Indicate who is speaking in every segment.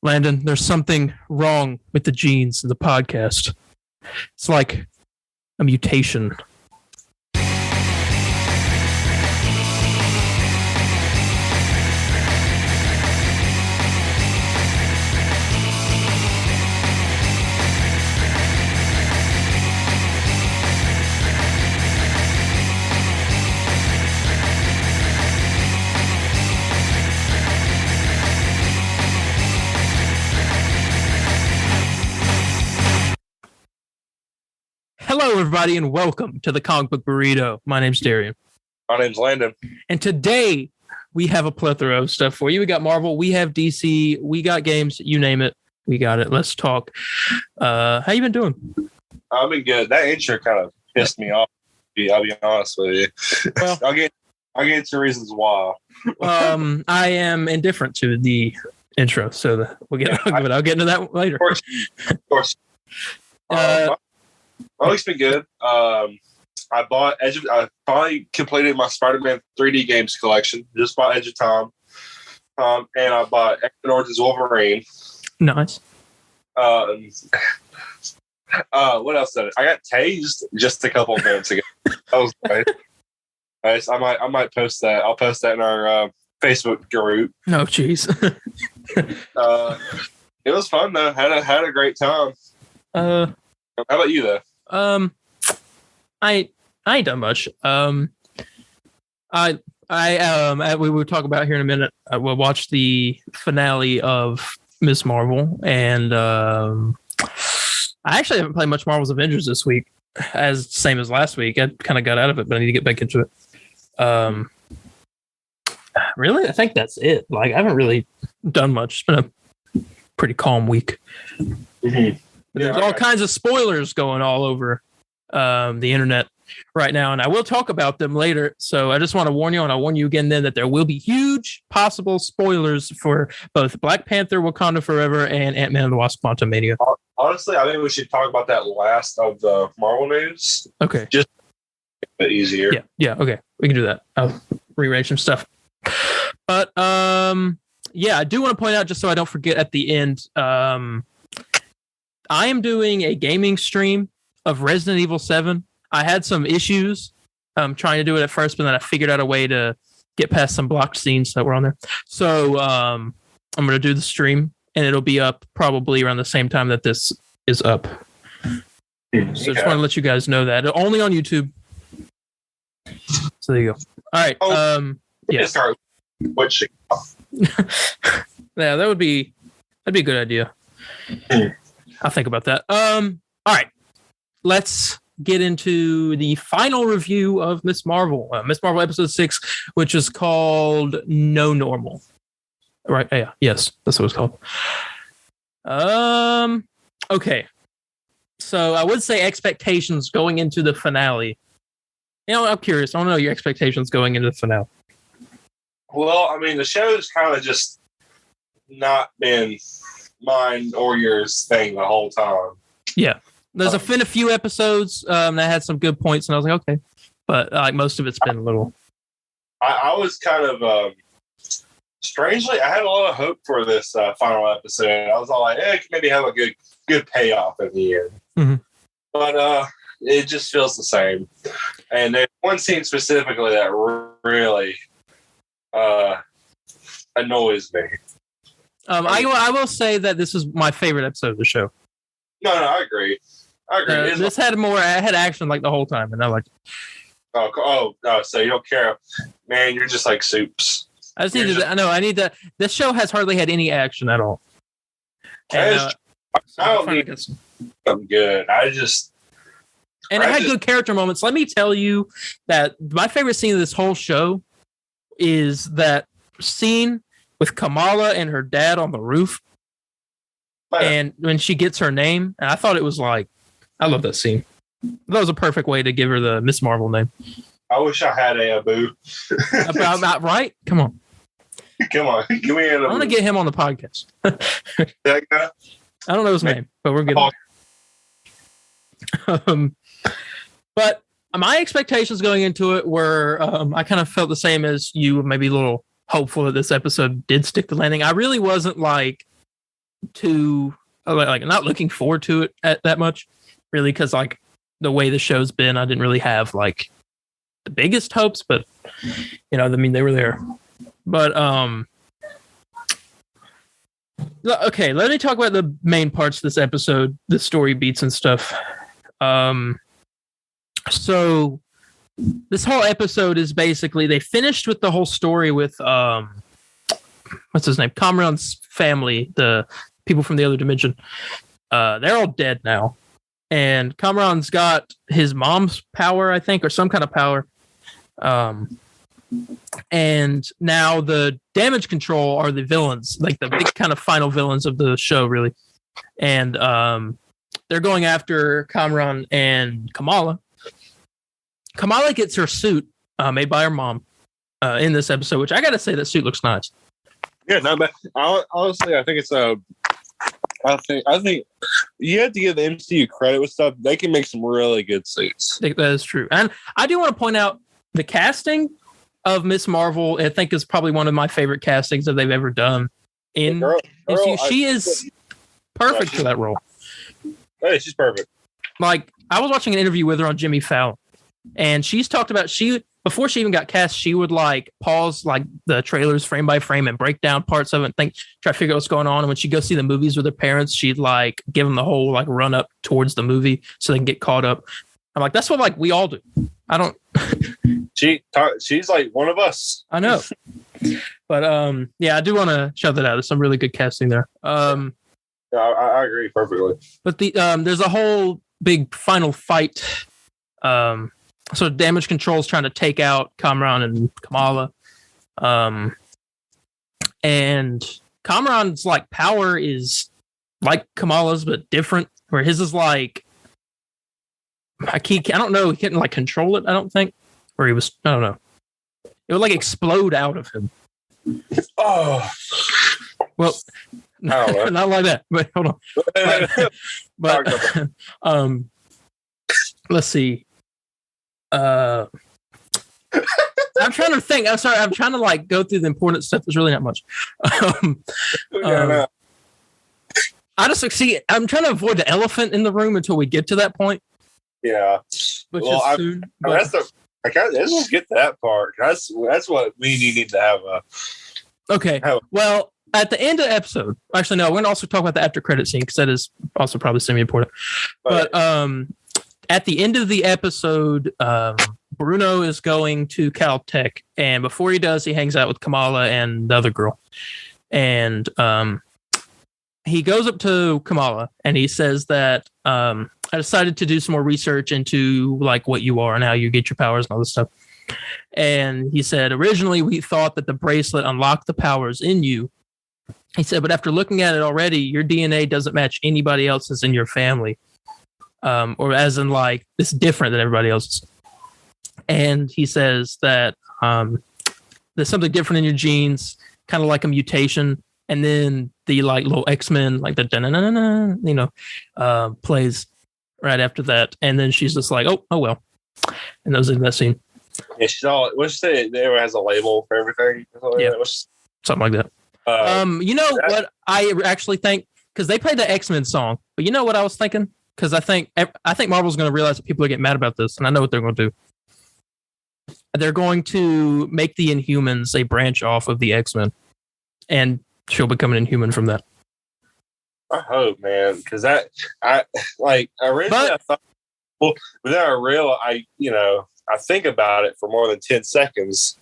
Speaker 1: Landon, there's something wrong with the genes in the podcast. It's like a mutation. Hello, everybody, and welcome to the Comic Book Burrito. My name's Darian.
Speaker 2: My name's Landon.
Speaker 1: And today, we have a plethora of stuff for you. We got Marvel, we have DC, we got games, you name it. We got it. Let's talk. How you been doing?
Speaker 2: I've been good. That intro kind of pissed me off. I'll be honest with you. Well, I'll get into reasons why.
Speaker 1: I am indifferent to the intro, so I'll get into that later.
Speaker 2: Of course. My week's been good. I finally completed my Spider-Man 3D games collection. Just bought Edge of Time. And I bought X-Men Origins Wolverine.
Speaker 1: Nice.
Speaker 2: What else did I got tased just a couple of minutes ago. That was nice. I might post that. I'll post that in our Facebook group.
Speaker 1: No, jeez.
Speaker 2: It was fun though. Had a great time. How about you though?
Speaker 1: I ain't done much. We will talk about here in a minute. We'll watch the finale of Miss Marvel, and I actually haven't played much Marvel's Avengers this week, same as last week. I kind of got out of it, but I need to get back into it. Really, I think that's it. Like, I haven't really done much. It's been a pretty calm week. Mm-hmm. There's all kinds of spoilers going all over the internet right now, and I will talk about them later. So I just want to warn you, and I'll warn you again then, that there will be huge possible spoilers for both Black Panther, Wakanda Forever, and Ant-Man and the Wasp: Quantumania.
Speaker 2: Honestly, I think we should talk about that last of the Marvel news.
Speaker 1: Okay.
Speaker 2: Just a bit easier.
Speaker 1: Yeah, okay. We can do that. I'll rearrange some stuff. But, yeah, I do want to point out, just so I don't forget at the end, I am doing a gaming stream of Resident Evil 7. I had some issues trying to do it at first, but then I figured out a way to get past some blocked scenes that were on there. So I'm going to do the stream, and it'll be up probably around the same time that this is up. So just want to let you guys know that. Only on YouTube. So there you go. All right. Yeah.
Speaker 2: Start watching.
Speaker 1: Yeah, that'd be a good idea. I'll think about that. All right. Let's get into the final review of Miss Marvel. Miss Marvel episode 6, which is called No Normal. Right? Yeah. Yes, that's what it's called. Okay. So I would say expectations going into the finale. You know, I'm curious. I want to know your expectations going into the finale.
Speaker 2: Well, I mean, the show's kind of just not been mine or yours thing the whole time. Yeah.
Speaker 1: There's been a few episodes that had some good points, and I was like, okay. But like most of it's been a little...
Speaker 2: I was kind of... strangely, I had a lot of hope for this final episode. I was all like, it could maybe have a good payoff at the end.
Speaker 1: Mm-hmm.
Speaker 2: But it just feels the same. And there's one scene specifically that really annoys me.
Speaker 1: I will say that this is my favorite episode of the show.
Speaker 2: No, I agree.
Speaker 1: This had action like the whole time, and I like.
Speaker 2: Oh, so you don't care, man? You're just like soups.
Speaker 1: I just need to. I need to. This show has hardly had any action at all. And,
Speaker 2: I don't need something good. And
Speaker 1: it had good character moments. Let me tell you that my favorite scene of this whole show is that scene with Kamala and her dad on the roof. And when she gets her name, and I thought it was like, I love that scene. That was a perfect way to give her the Miss Marvel name.
Speaker 2: I wish I had a Boo.
Speaker 1: About right? Come on.
Speaker 2: Give me a
Speaker 1: I want to get him on the podcast.
Speaker 2: That guy?
Speaker 1: I don't know his name, but we're getting but my expectations going into it were, I kind of felt the same as you, maybe a little hopeful that this episode did stick the landing. I really wasn't like too like not looking forward to it that much, really, because like the way the show's been, I didn't really have like the biggest hopes, but I mean they were there. But okay, let me talk about the main parts of this episode, the story beats and stuff. So this whole episode is basically they finished with the whole story with what's his name? Kamran's family, the people from the other dimension. They're all dead now. And Kamran's got his mom's power, I think, or some kind of power. And now the damage control are the villains, like the big kind of final villains of the show, really. And they're going after Kamran and Kamala. Kamala gets her suit made by her mom in this episode, which I got to say that suit looks nice.
Speaker 2: Yeah, not bad. Honestly, I think it's I think you have to give the MCU credit with stuff. They can make some really good suits.
Speaker 1: I think that is true. And I do want to point out the casting of Miss Marvel, I think, is probably one of my favorite castings that they've ever done. She is perfect for that role.
Speaker 2: Hey, she's perfect.
Speaker 1: Like, I was watching an interview with her on Jimmy Fallon, and she's talked about before she even got cast, she would like pause like the trailers frame by frame and break down parts of it and try to figure out what's going on. And when she goes see the movies with her parents, she'd like give them the whole like run up towards the movie so they can get caught up. I'm like, that's what like we all do. I don't.
Speaker 2: She's like one of us.
Speaker 1: I know, but yeah, I do want to shout that out. There's some really good casting there.
Speaker 2: Yeah, I agree perfectly.
Speaker 1: But the there's a whole big final fight. So damage control is trying to take out Kamran and Kamala. And Kamran's like power is like Kamala's, but different. Where his is like I don't know, he couldn't like control it, I don't think. Or I don't know. It would like explode out of him.
Speaker 2: Oh.
Speaker 1: Well, not like that. But hold on. But let's see. I'm trying to think. I'm sorry. I'm trying to like go through the important stuff. There's really not much. I just see. I'm trying to avoid the elephant in the room until we get to that point.
Speaker 2: Yeah.
Speaker 1: Soon.
Speaker 2: Let's just get to that part. That's what we need to have.
Speaker 1: Okay. Well, at the end of the episode, actually, no, we're going to also talk about the after credit scene because that is also probably semi-important. But at the end of the episode, Bruno is going to Caltech, and before he does, he hangs out with Kamala and the other girl. And he goes up to Kamala and he says that I decided to do some more research into like what you are and how you get your powers and all this stuff. And he said, originally we thought that the bracelet unlocked the powers in you. He said, but after looking at it already, your DNA doesn't match anybody else's in your family. Or as in like, it's different than everybody else's. And he says that there's something different in your genes, kind of like a mutation. And then the like little X-Men, like the plays right after that. And then she's just like, oh well. And that was in that scene.
Speaker 2: Yeah, she's all. What's she say? Everyone has a label for everything.
Speaker 1: Yeah, something like that. You know what I actually think, because they played the X-Men song, but you know what I was thinking? Because I think Marvel's going to realize that people are getting mad about this, and I know what they're going to do. They're going to make the Inhumans a branch off of the X-Men, and she'll become an Inhuman from that.
Speaker 2: I hope, man, because I originally I thought, well, but then I think about it for more than 10 seconds,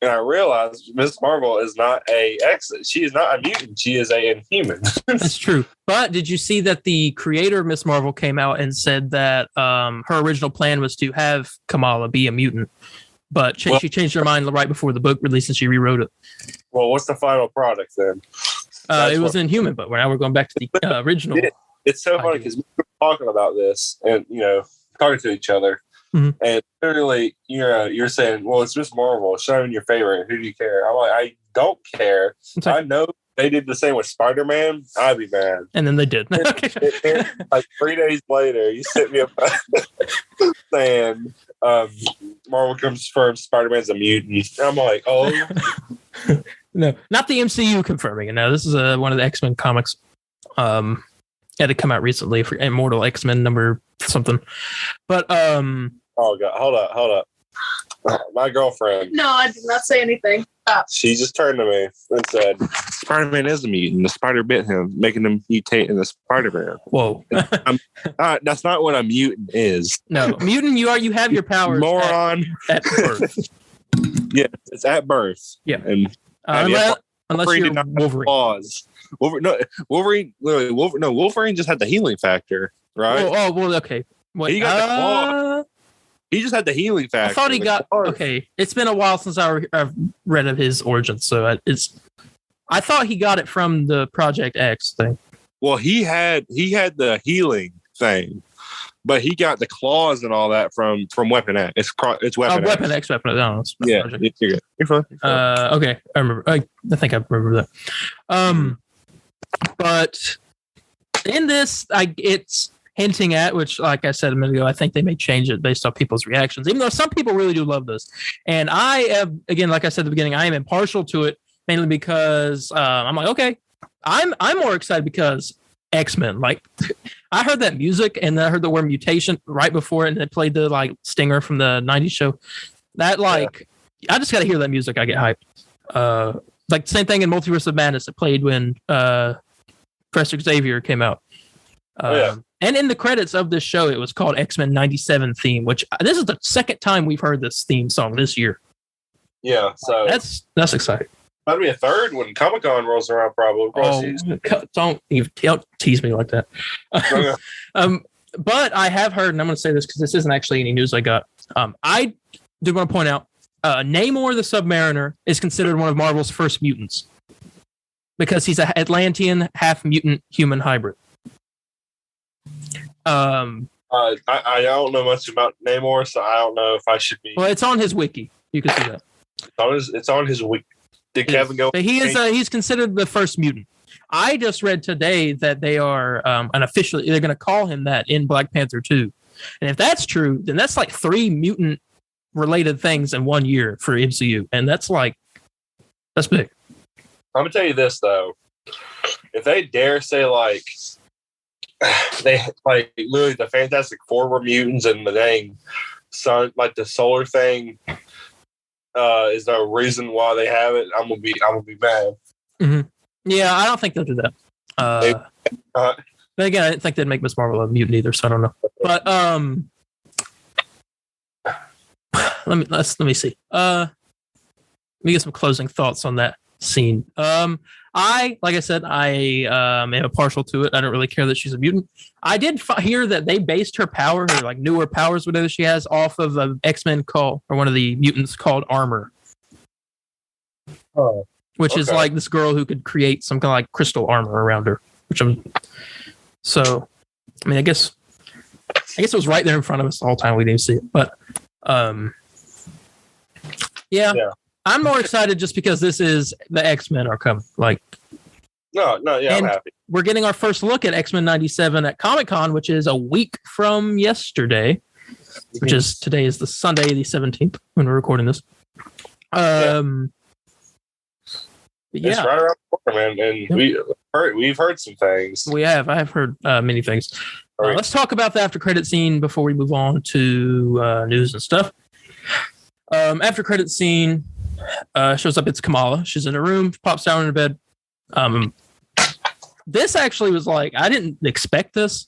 Speaker 2: and I realized Miss Marvel is not a X. She is not a mutant. She is a Inhuman.
Speaker 1: That's true. But did you see that the creator of Miss Marvel came out and said that her original plan was to have Kamala be a mutant, but she changed her mind right before the book released and she rewrote it.
Speaker 2: Well, what's the final product then?
Speaker 1: It was Inhuman, but now we're going back to the original.
Speaker 2: It's so funny because we were talking about this and talking to each other. Mm-hmm. And literally, you're saying, well, it's Miss Marvel. Show me your favorite. Who do you care? I'm like, I don't care. I know they did the same with Spider-Man. I'd be mad.
Speaker 1: And then they did.
Speaker 2: Like 3 days later, you sent me a saying Marvel confirms Spider-Man's a mutant. I'm like, oh.
Speaker 1: No, not the MCU confirming it. No, this is one of the X-Men comics. Had to come out recently for Immortal X-Men number something. But
Speaker 2: oh god, hold up. My girlfriend.
Speaker 3: No, I did not say anything.
Speaker 2: She just turned to me and said, "Spider-Man is a mutant. The spider bit him, making him mutate in the Spider-Man."
Speaker 1: Whoa,
Speaker 2: that's not what a mutant is.
Speaker 1: No, mutant. You have your powers,
Speaker 2: moron.
Speaker 1: At birth.
Speaker 2: Yeah, it's at birth.
Speaker 1: Yeah,
Speaker 2: and
Speaker 1: unless
Speaker 2: Wolverine
Speaker 1: you're Wolverine.
Speaker 2: Wolverine just had the healing factor, right?
Speaker 1: Well, okay. Wait,
Speaker 2: he got the claw. He just had the healing factor.
Speaker 1: I thought he got okay. It's been a while since I've read of his origins, so I thought he got it from the Project X thing.
Speaker 2: Well, he had the healing thing, but he got the claws and all that from Weapon X. It's Weapon X.
Speaker 1: Weapon X. Weapon. I don't know.
Speaker 2: Yeah, you're good. You're fine.
Speaker 1: Okay, I remember. I think I remember that. But in this, it's hinting at, which, like I said a minute ago, I think they may change it based on people's reactions, even though some people really do love this. And I am, again, like I said at the beginning, I am impartial to it, mainly because I'm like, okay, I'm more excited because X-Men. Like, I heard that music and then I heard the word mutation right before it, and it played the like stinger from the 90s show. That I just got to hear that music. I get hyped. Like same thing in Multiverse of Madness. It played when Professor Xavier came out. And in the credits of this show, it was called X-Men 97 theme, which this is the second time we've heard this theme song this year.
Speaker 2: Yeah, so
Speaker 1: that's exciting.
Speaker 2: That'll be a third when Comic-Con rolls around, probably.
Speaker 1: Don't tease me like that. But I have heard, and I'm going to say this because this isn't actually any news I got. I do want to point out, Namor the Submariner is considered one of Marvel's first mutants because he's an Atlantean half-mutant human hybrid.
Speaker 2: I don't know much about Namor, so I don't know if I should be.
Speaker 1: Well, it's on his wiki. You can see that.
Speaker 2: It's on his wiki. Did Kevin go?
Speaker 1: But he's considered the first mutant. I just read today that they are unofficially they're going to call him that in Black Panther 2. And if that's true, then that's like 3 mutant related things in 1 year for MCU, and that's big.
Speaker 2: I'm gonna tell you this though, if they dare say like they like literally the Fantastic Four were mutants and the dang sun, like the solar thing, is the reason why they have it, I'm gonna be mad.
Speaker 1: Mm-hmm. Yeah, I don't think they'll do that. But again, I didn't think they'd make Miss Marvel a mutant either, so I don't know. But let me see. Let me get some closing thoughts on that scene. Like I said, I am impartial to it. I don't really care that she's a mutant. I did hear that they based her power, her like newer powers, whatever she has, off of an X-Men or one of the mutants called Armor.
Speaker 2: Oh,
Speaker 1: which is like this girl who could create some kind of like crystal armor around her. I guess it was right there in front of us the whole time. We didn't see it, but yeah. I'm more excited just because this is the X-Men are coming. Like,
Speaker 2: I'm happy.
Speaker 1: We're getting our first look at X-Men 97 at Comic-Con, which is a week from yesterday, which is today is the Sunday, the 17th, when we're recording this.
Speaker 2: It's right around the corner, man, and we've heard some things.
Speaker 1: We have. I have heard many things. Let's talk about the after credit scene before we move on to news and stuff. After credit scene shows up. It's Kamala. She's in her room. Pops down in her bed. This actually was like I didn't expect this.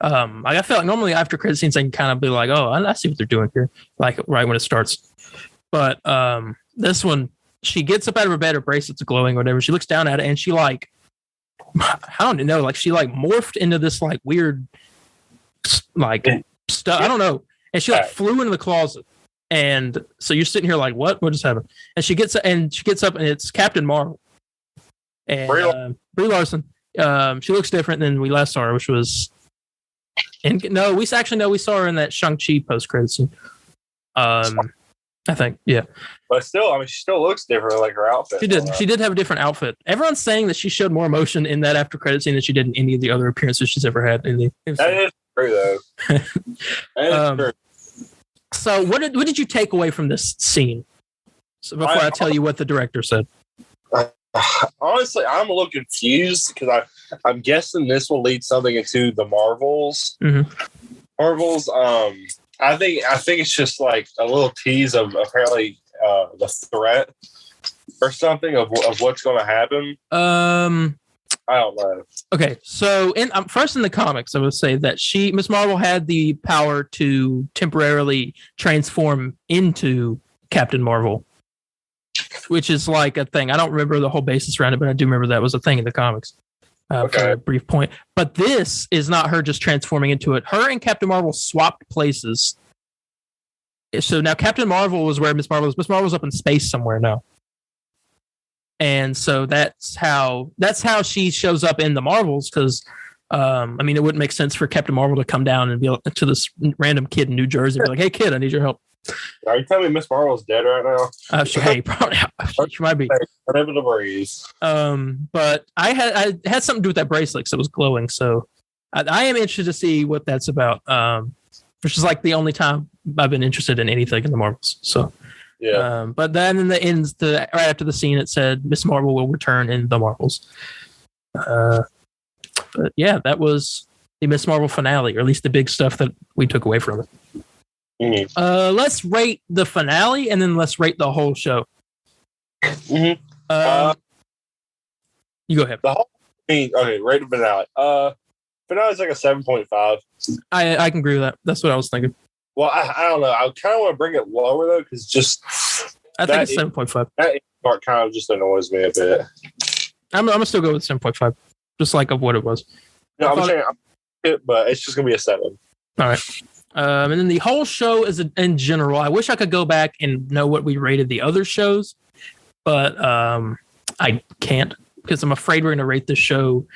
Speaker 1: I felt like normally after credit scenes I can kind of be like, oh, I see what they're doing here, like right when it starts. But this one, she gets up out of her bed, her bracelets are glowing or whatever. She looks down at it and she like, I don't know, like she like morphed into this like weird like stuff. I don't know. And she like flew into the closet. And so you're sitting here like, what just happened? And she gets up and it's Captain Marvel. And Brie Larson. She looks different than we last saw her, which was we saw her in that Shang-Chi post-credit scene. I think, yeah.
Speaker 2: But still, she still looks different, like her outfit.
Speaker 1: She did. She did have a different outfit. Everyone's saying that she showed more emotion in that after credit scene than she did in any of the other appearances she's ever had. That
Speaker 2: is true, though. That is true.
Speaker 1: So, what did you take away from this scene? So before I tell you what the director said.
Speaker 2: Honestly, I'm a little confused because I'm guessing this will lead something into the Marvels.
Speaker 1: Mm-hmm.
Speaker 2: Marvels. I think it's just like a little tease of apparently the threat or something of what's going to happen. I don't know.
Speaker 1: Okay, so first in the comics, I would say that Miss Marvel had the power to temporarily transform into Captain Marvel, which is like a thing. I don't remember the whole basis around it, but I do remember that was a thing in the comics for a brief point. But this is not her just transforming into it. Her and Captain Marvel swapped places. So now Captain Marvel was where Miss Marvel is. Miss Marvel's up in space somewhere now. And so that's how she shows up in the Marvels because, I mean, it wouldn't make sense for Captain Marvel to come down and be to this random kid in New Jersey and be like, "Hey, kid, I need your help."
Speaker 2: Are you telling me Miss Marvel's dead right now?
Speaker 1: Hey, probably she might be.
Speaker 2: Unable to breathe.
Speaker 1: But I had something to do with that bracelet because it was glowing. So I am interested to see what that's about. Which is like the only time I've been interested in anything in the Marvels. So.
Speaker 2: Yeah.
Speaker 1: But then in the ends, right after the scene, it said Miss Marvel will return in the Marvels. But yeah, that was the Miss Marvel finale, or at least the big stuff that we took away from it.
Speaker 2: Mm-hmm.
Speaker 1: Let's rate the finale, and then let's rate the whole show.
Speaker 2: Mm-hmm.
Speaker 1: You go ahead.
Speaker 2: Okay, rate the finale. Finale's like a 7.5.
Speaker 1: I can agree with that. That's what I was thinking.
Speaker 2: Well, I don't know. I kind of want to bring it lower though, because just
Speaker 1: I think it's 7.5.
Speaker 2: That part kind of just annoys me a bit.
Speaker 1: I'm gonna still go with 7.5, just like of what it was.
Speaker 2: No, I'm saying but it's just gonna be a 7.
Speaker 1: All right. And then the whole show is in general. I wish I could go back and know what we rated the other shows, but I can't because I'm afraid we're gonna rate the show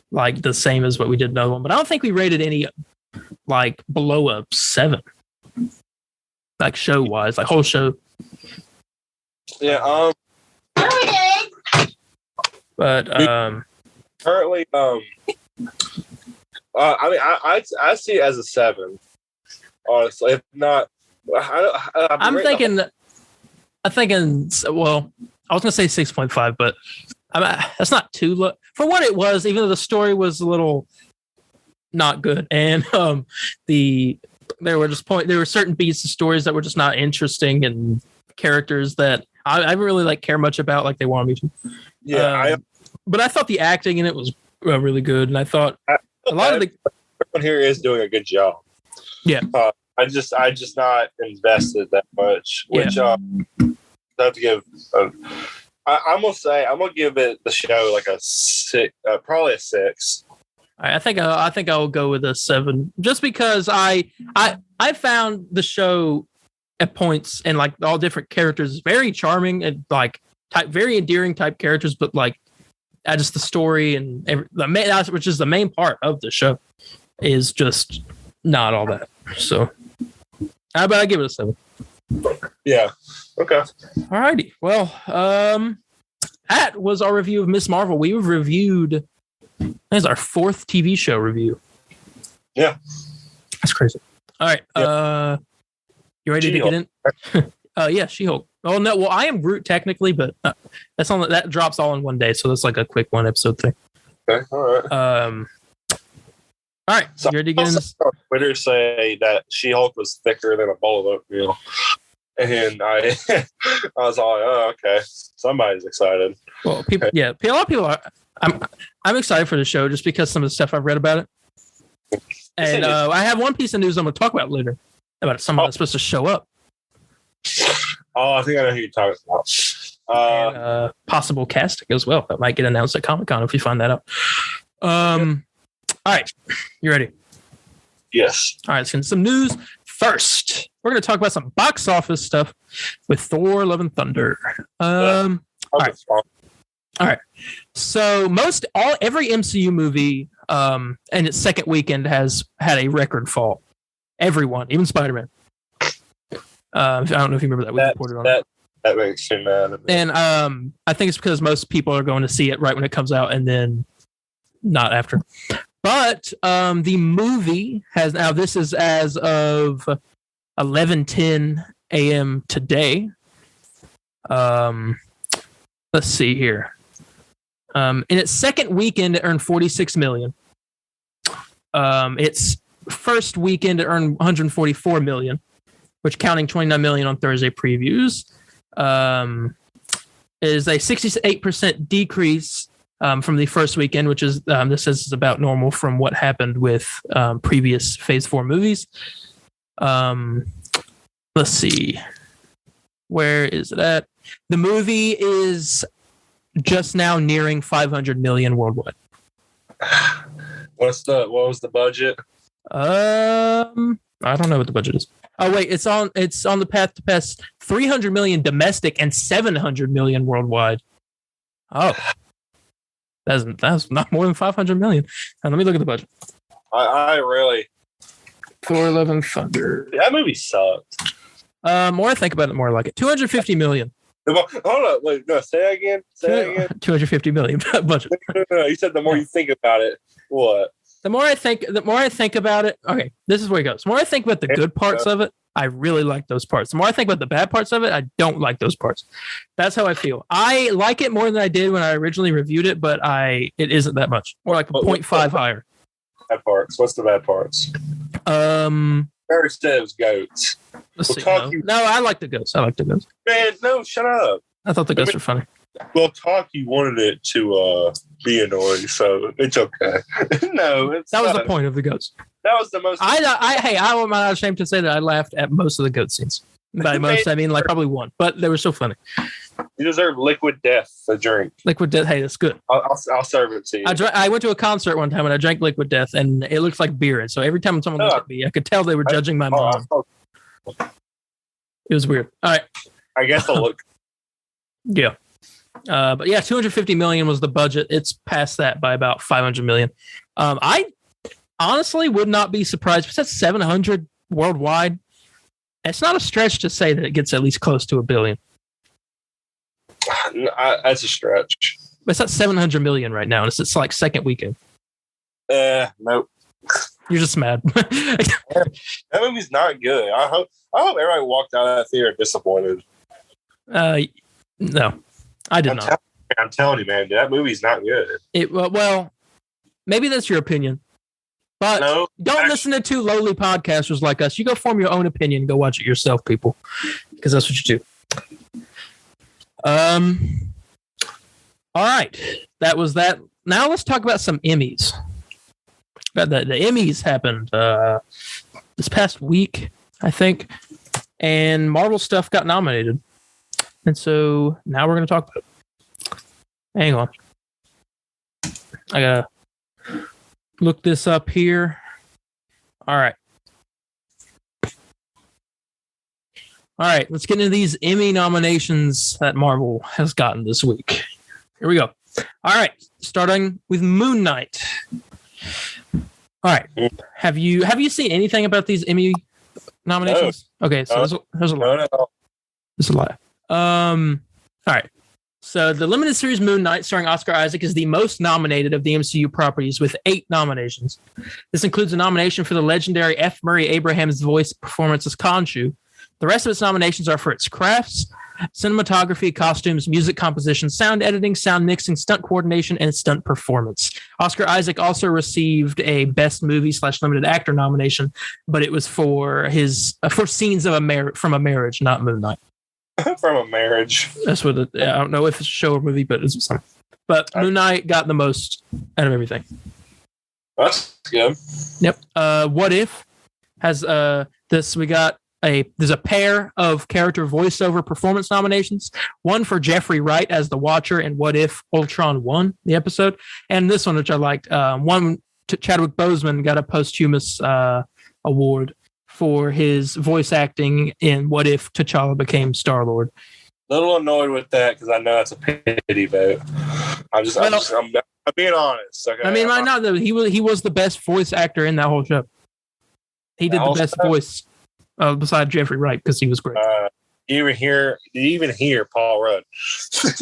Speaker 1: like the same as what we did in the other one. But I don't think we rated any like below a 7. Like show wise, like whole show.
Speaker 2: Yeah.
Speaker 1: But
Speaker 2: currently, I mean, I see it as a 7. Honestly, if not,
Speaker 1: I'm thinking. Well, I was gonna say 6.5, but that's not too low for what it was. Even though the story was a little not good, and there were certain beats of stories that were just not interesting, and characters that I didn't really like care much about, like they wanted me to.
Speaker 2: Yeah,
Speaker 1: but I thought the acting in it was really good, and I thought a lot of the
Speaker 2: everyone here is doing a good job.
Speaker 1: Yeah,
Speaker 2: I just not invested that much, which I have to give. I'm gonna give it the show like a 6, probably a 6.
Speaker 1: I think I'll go with a 7, just because I found the show at points and like all different characters very charming and like very endearing type characters, but like just the story and which is the main part of the show is just not all that. So, but I give it a 7.
Speaker 2: Yeah. Okay.
Speaker 1: Alrighty. Well, that was our review of Miss Marvel. We've reviewed. That is our 4th TV show review.
Speaker 2: Yeah.
Speaker 1: That's crazy. All right.
Speaker 2: Yep.
Speaker 1: You ready to get in? Yeah, She-Hulk. Oh no, well I am Groot technically, but that drops all in one day, so that's like a quick 1 episode thing.
Speaker 2: Okay. All right.
Speaker 1: All right. So you ready to get in this?
Speaker 2: Twitter say that She-Hulk was thicker than a bowl of oatmeal. And I was all like, oh, okay. Somebody's excited.
Speaker 1: Well, people, yeah, a lot of people are. I'm excited for the show just because some of the stuff I've read about it. And I have one piece of news I'm going to talk about later about someone that's supposed to show up.
Speaker 2: Oh, I think I know who you're talking about.
Speaker 1: And possible casting as well. That might get announced at Comic-Con if you find that out. All right. You ready?
Speaker 2: Yes.
Speaker 1: All right. So some news first. We're going to talk about some box office stuff with Thor: Love and Thunder. All right. So every MCU movie in its second weekend has had a record fall. Everyone, even Spider-Man. I don't know if you remember that. We reported on
Speaker 2: that. That makes me mad.
Speaker 1: And I think it's because most people are going to see it right when it comes out and then not after. But the movie has now. This is as of 11:10 a.m. today. let's see here. In its second weekend, it earned $46 million. Its first weekend, it earned $144 million, which, counting $29 million on Thursday previews, is a 68% decrease from the first weekend, which is this is about normal from what happened with previous Phase 4 movies. Let's see. Where is it at? The movie is just now nearing 500 million worldwide.
Speaker 2: What was the budget?
Speaker 1: I don't know what the budget is. Oh wait, it's on the path to pass 300 million domestic and 700 million worldwide. Oh, that's not more than 500 million. Now, let me look at the budget.
Speaker 2: I really
Speaker 1: Thor: Love and Thunder.
Speaker 2: That movie sucked.
Speaker 1: More I think about it, more I like it. 250 million.
Speaker 2: Hold on, wait, no, say that again.
Speaker 1: 250 million budget.
Speaker 2: No, you said the more you think about it. What?
Speaker 1: The more I think about it. Okay, this is where it goes. The more I think about the good parts of it, I really like those parts. The more I think about the bad parts of it, I don't like those parts. That's how I feel. I like it more than I did when I originally reviewed it, but it isn't that much. More like a 0.5 higher.
Speaker 2: Bad parts. What's the bad parts? Barry said it was goats.
Speaker 1: No, I like the goats.
Speaker 2: Man, no, shut up.
Speaker 1: I thought the goats were funny.
Speaker 2: Well, you wanted it to be annoying, so it's okay. No,
Speaker 1: that was the point of the goats.
Speaker 2: That was the most.
Speaker 1: I'm not ashamed to say that I laughed at most of the goat scenes. By most, I mean like probably one, but they were so funny.
Speaker 2: You deserve liquid death, a drink.
Speaker 1: Liquid death. Hey, that's good.
Speaker 2: I'll serve it to you.
Speaker 1: I went to a concert one time and I drank liquid death, and it looked like beer. And so every time someone looked at me, I could tell they were judging my mom. It was weird. All right.
Speaker 2: I guess I'll look.
Speaker 1: Yeah. But yeah, 250 million was the budget. It's past that by about 500 million. I honestly would not be surprised. If it's at 700 worldwide, it's not a stretch to say that it gets at least close to $1 billion.
Speaker 2: That's a stretch.
Speaker 1: But it's at 700 million right now, and it's like second weekend.
Speaker 2: Nope.
Speaker 1: You're just mad.
Speaker 2: That movie's not good. I hope everybody walked out of that theater disappointed.
Speaker 1: No, I did not.
Speaker 2: I'm telling you, man, that movie's not good.
Speaker 1: Well, maybe that's your opinion, but don't listen to two lowly podcasters like us. You go form your own opinion and go watch it yourself, people, because that's what you do. All right, that was that. Now let's talk about some Emmys. The Emmys happened this past week, I think, and Marvel stuff got nominated. And so now we're going to talk about it. Hang on. I got to look this up here. All right. All right, let's get into these Emmy nominations that Marvel has gotten this week. Here we go. All right, starting with Moon Knight. All right, have you seen anything about these Emmy nominations? No. Okay, so there's a lot.
Speaker 2: No.
Speaker 1: There's a lot. All right. So the limited series Moon Knight, starring Oscar Isaac, is the most nominated of the MCU properties with 8 nominations. This includes a nomination for the legendary F. Murray Abraham's voice performance as Khonshu. The rest of its nominations are for its crafts, cinematography, costumes, music composition, sound editing, sound mixing, stunt coordination, and stunt performance. Oscar Isaac also received a Best Movie / Limited Actor nomination, but it was for his for scenes of from a marriage, not Moon Knight.
Speaker 2: From a marriage.
Speaker 1: That's what I don't know if it's a show or movie, but it's something. But Moon Knight got the most out of everything.
Speaker 2: That's good.
Speaker 1: Yep. What If has this? We got there's a pair of character voiceover performance nominations. One for Jeffrey Wright as the Watcher in What If Ultron won the episode, and this one, which I liked. One to Chadwick Boseman got a posthumous award for his voice acting in What If T'Challa became Star-Lord.
Speaker 2: A little annoyed with that because I know that's a pity vote. I'm being honest. Okay?
Speaker 1: I mean, right now, though, he was the best voice actor in that whole show. He did the best voice besides Jeffrey Wright because he was great.
Speaker 2: Did you even hear Paul Rudd?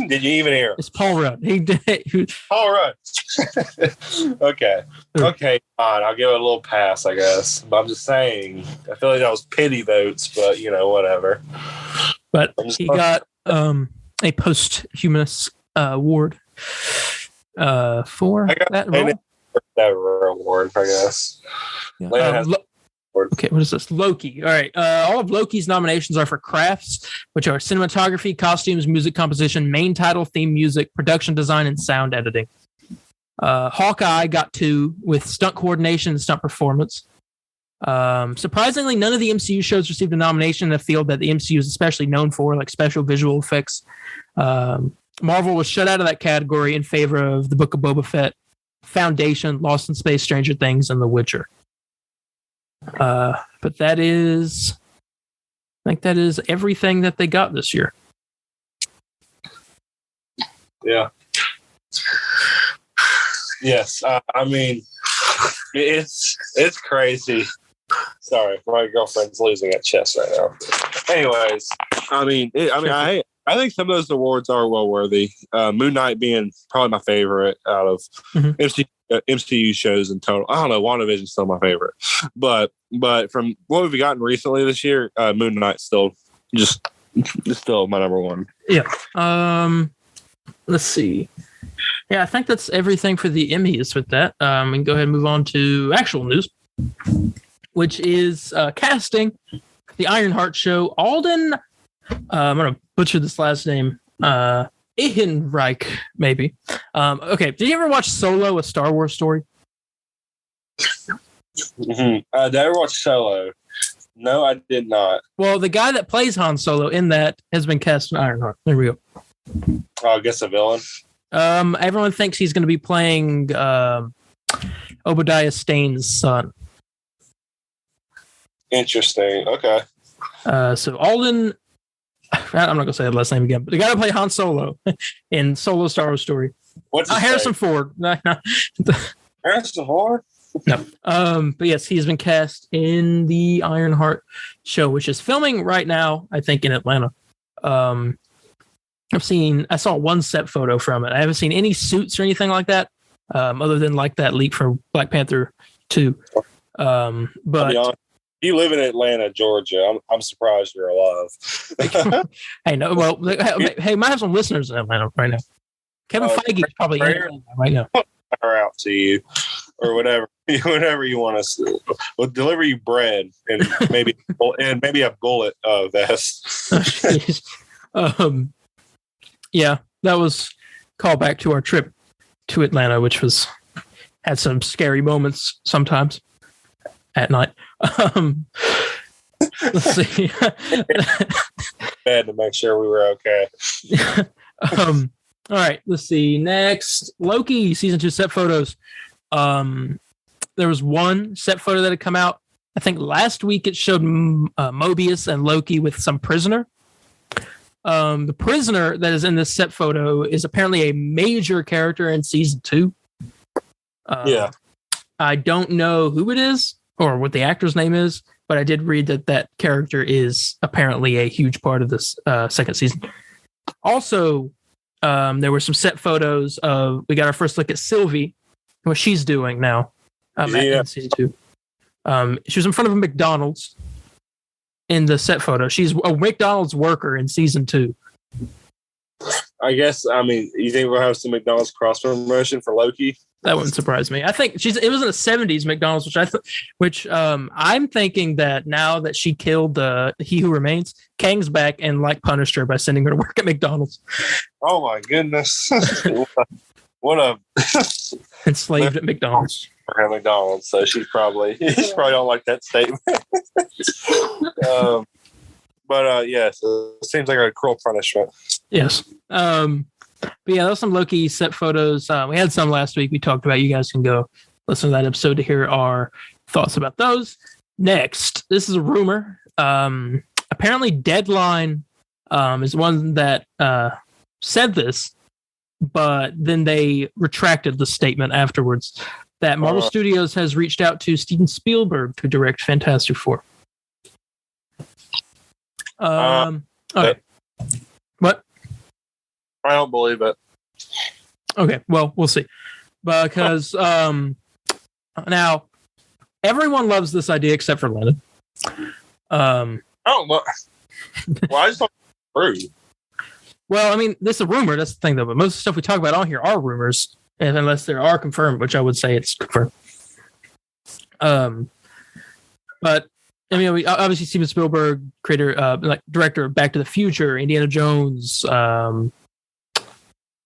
Speaker 2: Did you even hear him?
Speaker 1: It's Paul Rudd. He did.
Speaker 2: Paul Rudd. Okay, fine. I'll give it a little pass, I guess. But I'm just saying, I feel like that was pity votes, but whatever.
Speaker 1: But he got a posthumous award for that role.
Speaker 2: That award, I guess.
Speaker 1: Yeah. Okay, what is this? Loki. All right. All of Loki's nominations are for crafts, which are cinematography, costumes, music composition, main title, theme music, production design, and sound editing. Hawkeye got 2 with stunt coordination and stunt performance. Surprisingly, none of the MCU shows received a nomination in a field that the MCU is especially known for, like special visual effects. Marvel was shut out of that category in favor of The Book of Boba Fett, Foundation, Lost in Space, Stranger Things, and The Witcher. But I think that is everything that they got this year.
Speaker 2: Yeah. Yes. I mean, it's crazy. Sorry, my girlfriend's losing at chess right now. Anyways, I think some of those awards are well worthy. Moon Knight being probably my favorite out of MCU shows in total. I don't know, WandaVision's still my favorite, but from what we've gotten recently this year, Moon Knight's still my number one.
Speaker 1: Yeah. Let's see. Yeah, I think that's everything for the Emmys with that. We can go ahead and move on to actual news, which is casting for the Ironheart show. Alden, I'm going to butcher this last name, Ehrenreich, maybe. Okay, did you ever watch Solo, a Star Wars story?
Speaker 2: Did I ever watch Solo? No, I did not.
Speaker 1: Well, the guy that plays Han Solo in that has been cast in Ironheart. There we go.
Speaker 2: Oh, I guess a villain.
Speaker 1: Everyone thinks he's going to be playing Obadiah Stane's son.
Speaker 2: Interesting. Okay.
Speaker 1: So Alden, I'm not going to say that last name again, but the guy to play Han Solo in Solo Star Wars story.
Speaker 2: What's his
Speaker 1: Harrison
Speaker 2: name?
Speaker 1: Ford.
Speaker 2: Harrison Ford?
Speaker 1: No. But yes, he's been cast in the Ironheart show, which is filming right now, I think, in Atlanta. I saw one set photo from it. I haven't seen any suits or anything like that, other than like that leak for Black Panther 2. But
Speaker 2: you live in Atlanta, Georgia. I'm surprised you're alive.
Speaker 1: Hey, no, well, hey, might have some listeners in Atlanta right now. Kevin Feige is probably in Atlanta right now.
Speaker 2: Power out to you, or whatever you want us to. We'll deliver you bread and maybe a bullet vest.
Speaker 1: Yeah, that was call back to our trip to Atlanta, which had some scary moments sometimes at night. Let's see.
Speaker 2: Bad to make sure we were okay.
Speaker 1: All right, let's see. Next, Loki season 2 set photos. There was one set photo that had come out. I think last week it showed Mobius and Loki with some prisoner. The prisoner that is in this set photo is apparently a major character in season 2.
Speaker 2: Yeah.
Speaker 1: I don't know who it is or what the actor's name is, but I did read that character is apparently a huge part of this second season. Also, there were some set photos of, we got our first look at Sylvie, what she's doing now in season 2. She was in front of a McDonald's in the set photo. She's a McDonald's worker in season 2.
Speaker 2: I guess, you think we'll have some McDonald's cross promotion for Loki?
Speaker 1: That wouldn't surprise me. I think it was in the 70s McDonald's, which I'm thinking that now that she killed He Who Remains, Kang's back and punished her by sending her to work at McDonald's.
Speaker 2: Oh my goodness. What a
Speaker 1: enslaved at McDonald's.
Speaker 2: At McDonald's, so she probably don't like that statement. Yes, it seems like a cruel punishment.
Speaker 1: Yes. But yeah, there's some Loki set photos. We had some last week we talked about. You guys can go listen to that episode to hear our thoughts about those. Next, this is a rumor. Apparently Deadline is one that said this, but then they retracted the statement afterwards that Marvel Studios has reached out to Steven Spielberg to direct Fantastic Four. Okay. What?
Speaker 2: I don't believe it.
Speaker 1: Okay, well, we'll see. Because now everyone loves this idea except for Lennon.
Speaker 2: Well, I just thought it was true.
Speaker 1: Well, I mean, this is a rumor. That's the thing, though. But most of the stuff we talk about on here are rumors, and unless there are confirmed, which I would say it's confirmed. But I mean, obviously Steven Spielberg, director of Back to the Future, Indiana Jones. Well,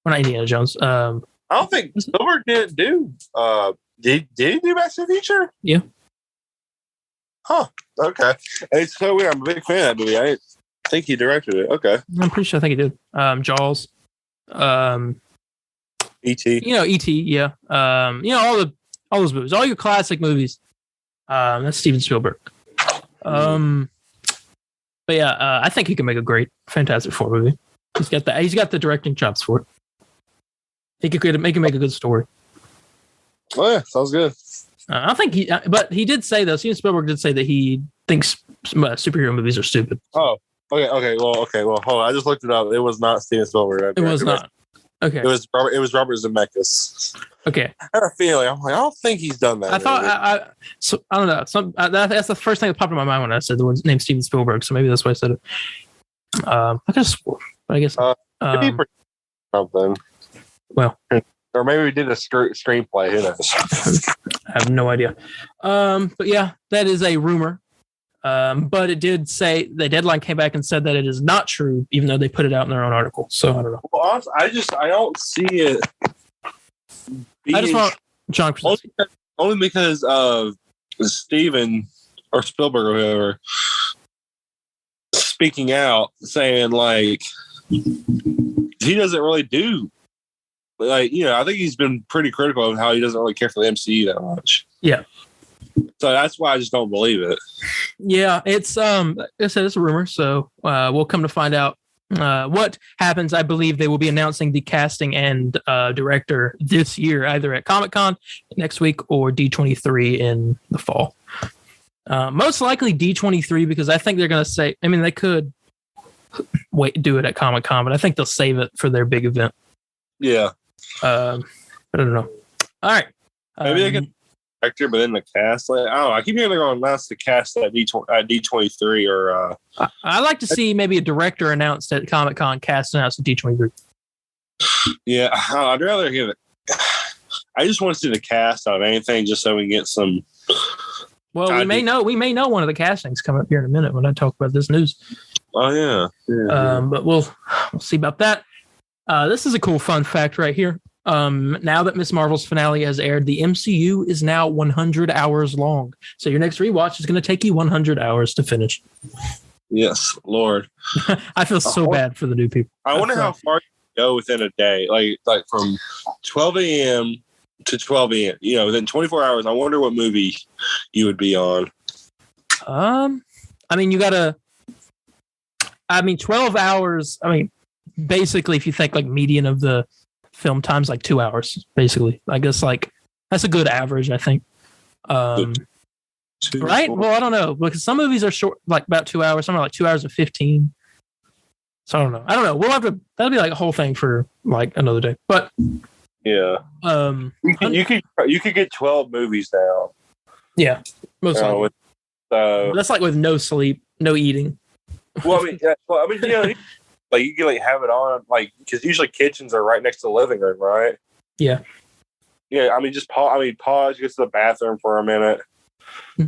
Speaker 1: not Indiana Jones.
Speaker 2: I don't think Spielberg didn't do. Did he do Back to the Future?
Speaker 1: Yeah.
Speaker 2: Huh. Okay. It's so weird. I'm a big fan of that movie. I didn't think he directed it. Okay.
Speaker 1: I'm pretty sure. I think he did. Jaws.
Speaker 2: E.T.
Speaker 1: E.T. Yeah. All those movies, all your classic movies. That's Steven Spielberg. But yeah, I think he can make a great Fantastic Four movie. He's got the directing chops for it. He could make a good story.
Speaker 2: Oh yeah, sounds good.
Speaker 1: I think but he did say though. Steven Spielberg did say that he thinks superhero movies are stupid.
Speaker 2: Oh, okay. Well, hold on. I just looked it up. It was not Steven Spielberg.
Speaker 1: It was not. Okay.
Speaker 2: It was Robert Zemeckis.
Speaker 1: Okay.
Speaker 2: I had a feeling. I'm like, I don't think he's done that.
Speaker 1: I thought I don't know. That's the first thing that popped in my mind when I said the one named Steven Spielberg. So maybe that's why I said it. I could have swore, but I guess
Speaker 2: maybe something.
Speaker 1: Well,
Speaker 2: or maybe we did a screenplay. Who knows?
Speaker 1: I have no idea. But yeah, that is a rumor. But it did say the Deadline came back and said that it is not true, even though they put it out in their own article. So I don't know.
Speaker 2: Well, honestly, I don't see it.
Speaker 1: I just want John
Speaker 2: only because of Steven or Spielberg or whoever speaking out, saying like he doesn't really do. Like, I think he's been pretty critical of how he doesn't really care for the MCU that much.
Speaker 1: Yeah.
Speaker 2: So that's why I just don't believe it.
Speaker 1: Yeah, it's like I said, it's a rumor, so we'll come to find out what happens. I believe they will be announcing the casting and director this year, either at Comic-Con next week or D23 in the fall. Most likely D23, because I think they're going to say, I mean, they could do it at Comic-Con, but I think they'll save it for their big event.
Speaker 2: Yeah.
Speaker 1: I don't know. All right.
Speaker 2: Maybe they can director, but then the cast. Like, I don't know. I keep hearing they're going to announce the cast at D23 or.
Speaker 1: I like to see maybe a director announced at Comic-Con, cast announced at D23.
Speaker 2: Yeah, I'd rather hear it. I just want to see the cast out of anything, just so we can get some.
Speaker 1: Well, we may know one of the castings coming up here in a minute when I talk about this news.
Speaker 2: Oh yeah.
Speaker 1: But we'll see about that. This is a cool fun fact right here. Now that Ms. Marvel's finale has aired, the MCU is now 100 hours long. So your next rewatch is going to take you 100 hours to finish.
Speaker 2: Yes, Lord.
Speaker 1: I feel so bad for the new people.
Speaker 2: I wonder how far you go within a day, like from 12 a.m. to 12 a.m. Within 24 hours. I wonder what movie you would be on.
Speaker 1: I mean, 12 hours. I mean, basically, if you think like median of the film time's like 2 hours, basically. I guess like that's a good average, I think. Right? Well, I don't know, because some movies are short, like about 2 hours. Some are like 2 hours and 15. So I don't know. We'll have to. That'll be like a whole thing for like another day. But
Speaker 2: yeah, you could get 12 movies now.
Speaker 1: Yeah, most likely. That's like with no sleep, no eating.
Speaker 2: Well, like you can like have it on, like, because usually kitchens are right next to the living room, right?
Speaker 1: Yeah.
Speaker 2: Yeah, I mean, just pause, get to the bathroom for a minute.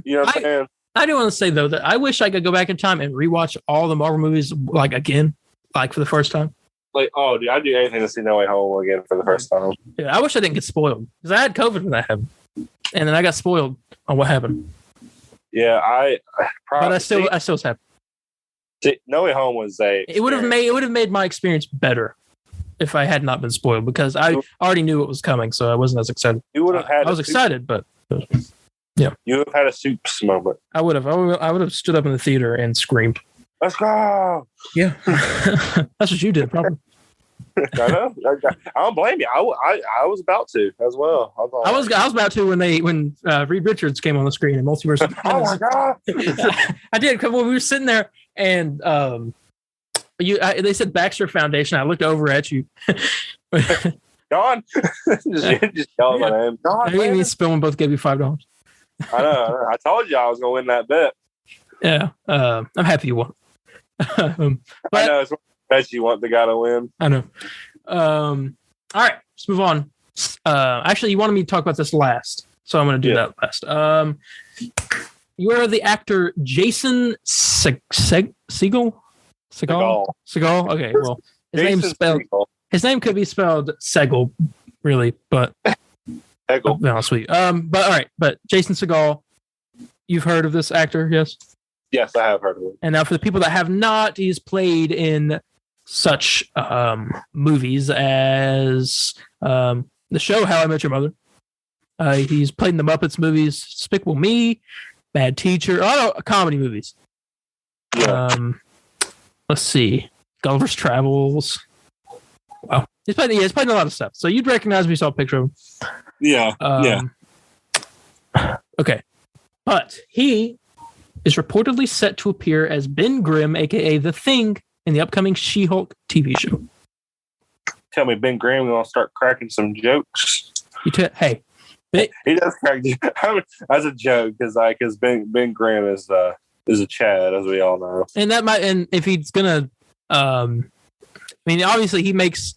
Speaker 2: You know what I'm saying?
Speaker 1: I do want to say though that I wish I could go back in time and rewatch all the Marvel movies like again, like for the first time.
Speaker 2: Like, oh, dude, I'd do anything to see No Way Home again for the first time.
Speaker 1: Yeah, I wish I didn't get spoiled because I had COVID when that happened, and then I got spoiled on what happened.
Speaker 2: Yeah,
Speaker 1: but I still was happy.
Speaker 2: No Way Home was
Speaker 1: it would have made my experience better if I had not been spoiled, because I already knew it was coming, so I wasn't as excited.
Speaker 2: You would have had.
Speaker 1: I was excited, but yeah,
Speaker 2: you would have had a soups moment.
Speaker 1: I would have stood up in the theater and screamed.
Speaker 2: Let's go!
Speaker 1: Yeah, that's what you did, probably.
Speaker 2: I know. I don't blame you. I was about to as well.
Speaker 1: I was about to when Reed Richards came on the screen in Multiverse.
Speaker 2: Oh my god!
Speaker 1: I did, because when we were sitting there and they said Baxter Foundation. I looked over at you.
Speaker 2: Don, just yelling my name. Don,
Speaker 1: me spilling both gave you $5.
Speaker 2: I know. I told you I was going to win that bet.
Speaker 1: Yeah, I'm happy you won.
Speaker 2: But I know it's one bet you want the guy to win.
Speaker 1: I know. All right, let's move on. Actually, you wanted me to talk about this last, so I'm going to do that last. You are the actor Jason Segel? Okay, well, his name could be spelled Segel, really, but
Speaker 2: Hegel.
Speaker 1: No, sweet. But all right, but Jason Segel, you've heard of this actor, yes?
Speaker 2: Yes, I have heard of him.
Speaker 1: And now, for the people that have not, he's played in such movies as the show How I Met Your Mother. He's played in the Muppets movies, Despicable Me, Bad Teacher, comedy movies.
Speaker 2: Yeah.
Speaker 1: Let's see, Gulliver's Travels. Wow, he's played in a lot of stuff. So you'd recognize me, saw a picture of him.
Speaker 2: Yeah.
Speaker 1: Okay, but he is reportedly set to appear as Ben Grimm, aka The Thing, in the upcoming She-Hulk TV show.
Speaker 2: Tell me, Ben Grimm gonna start cracking some jokes.
Speaker 1: Hey,
Speaker 2: he does crack. That's a joke because Ben Grimm is a Chad, as we all know.
Speaker 1: And if he's gonna, obviously he's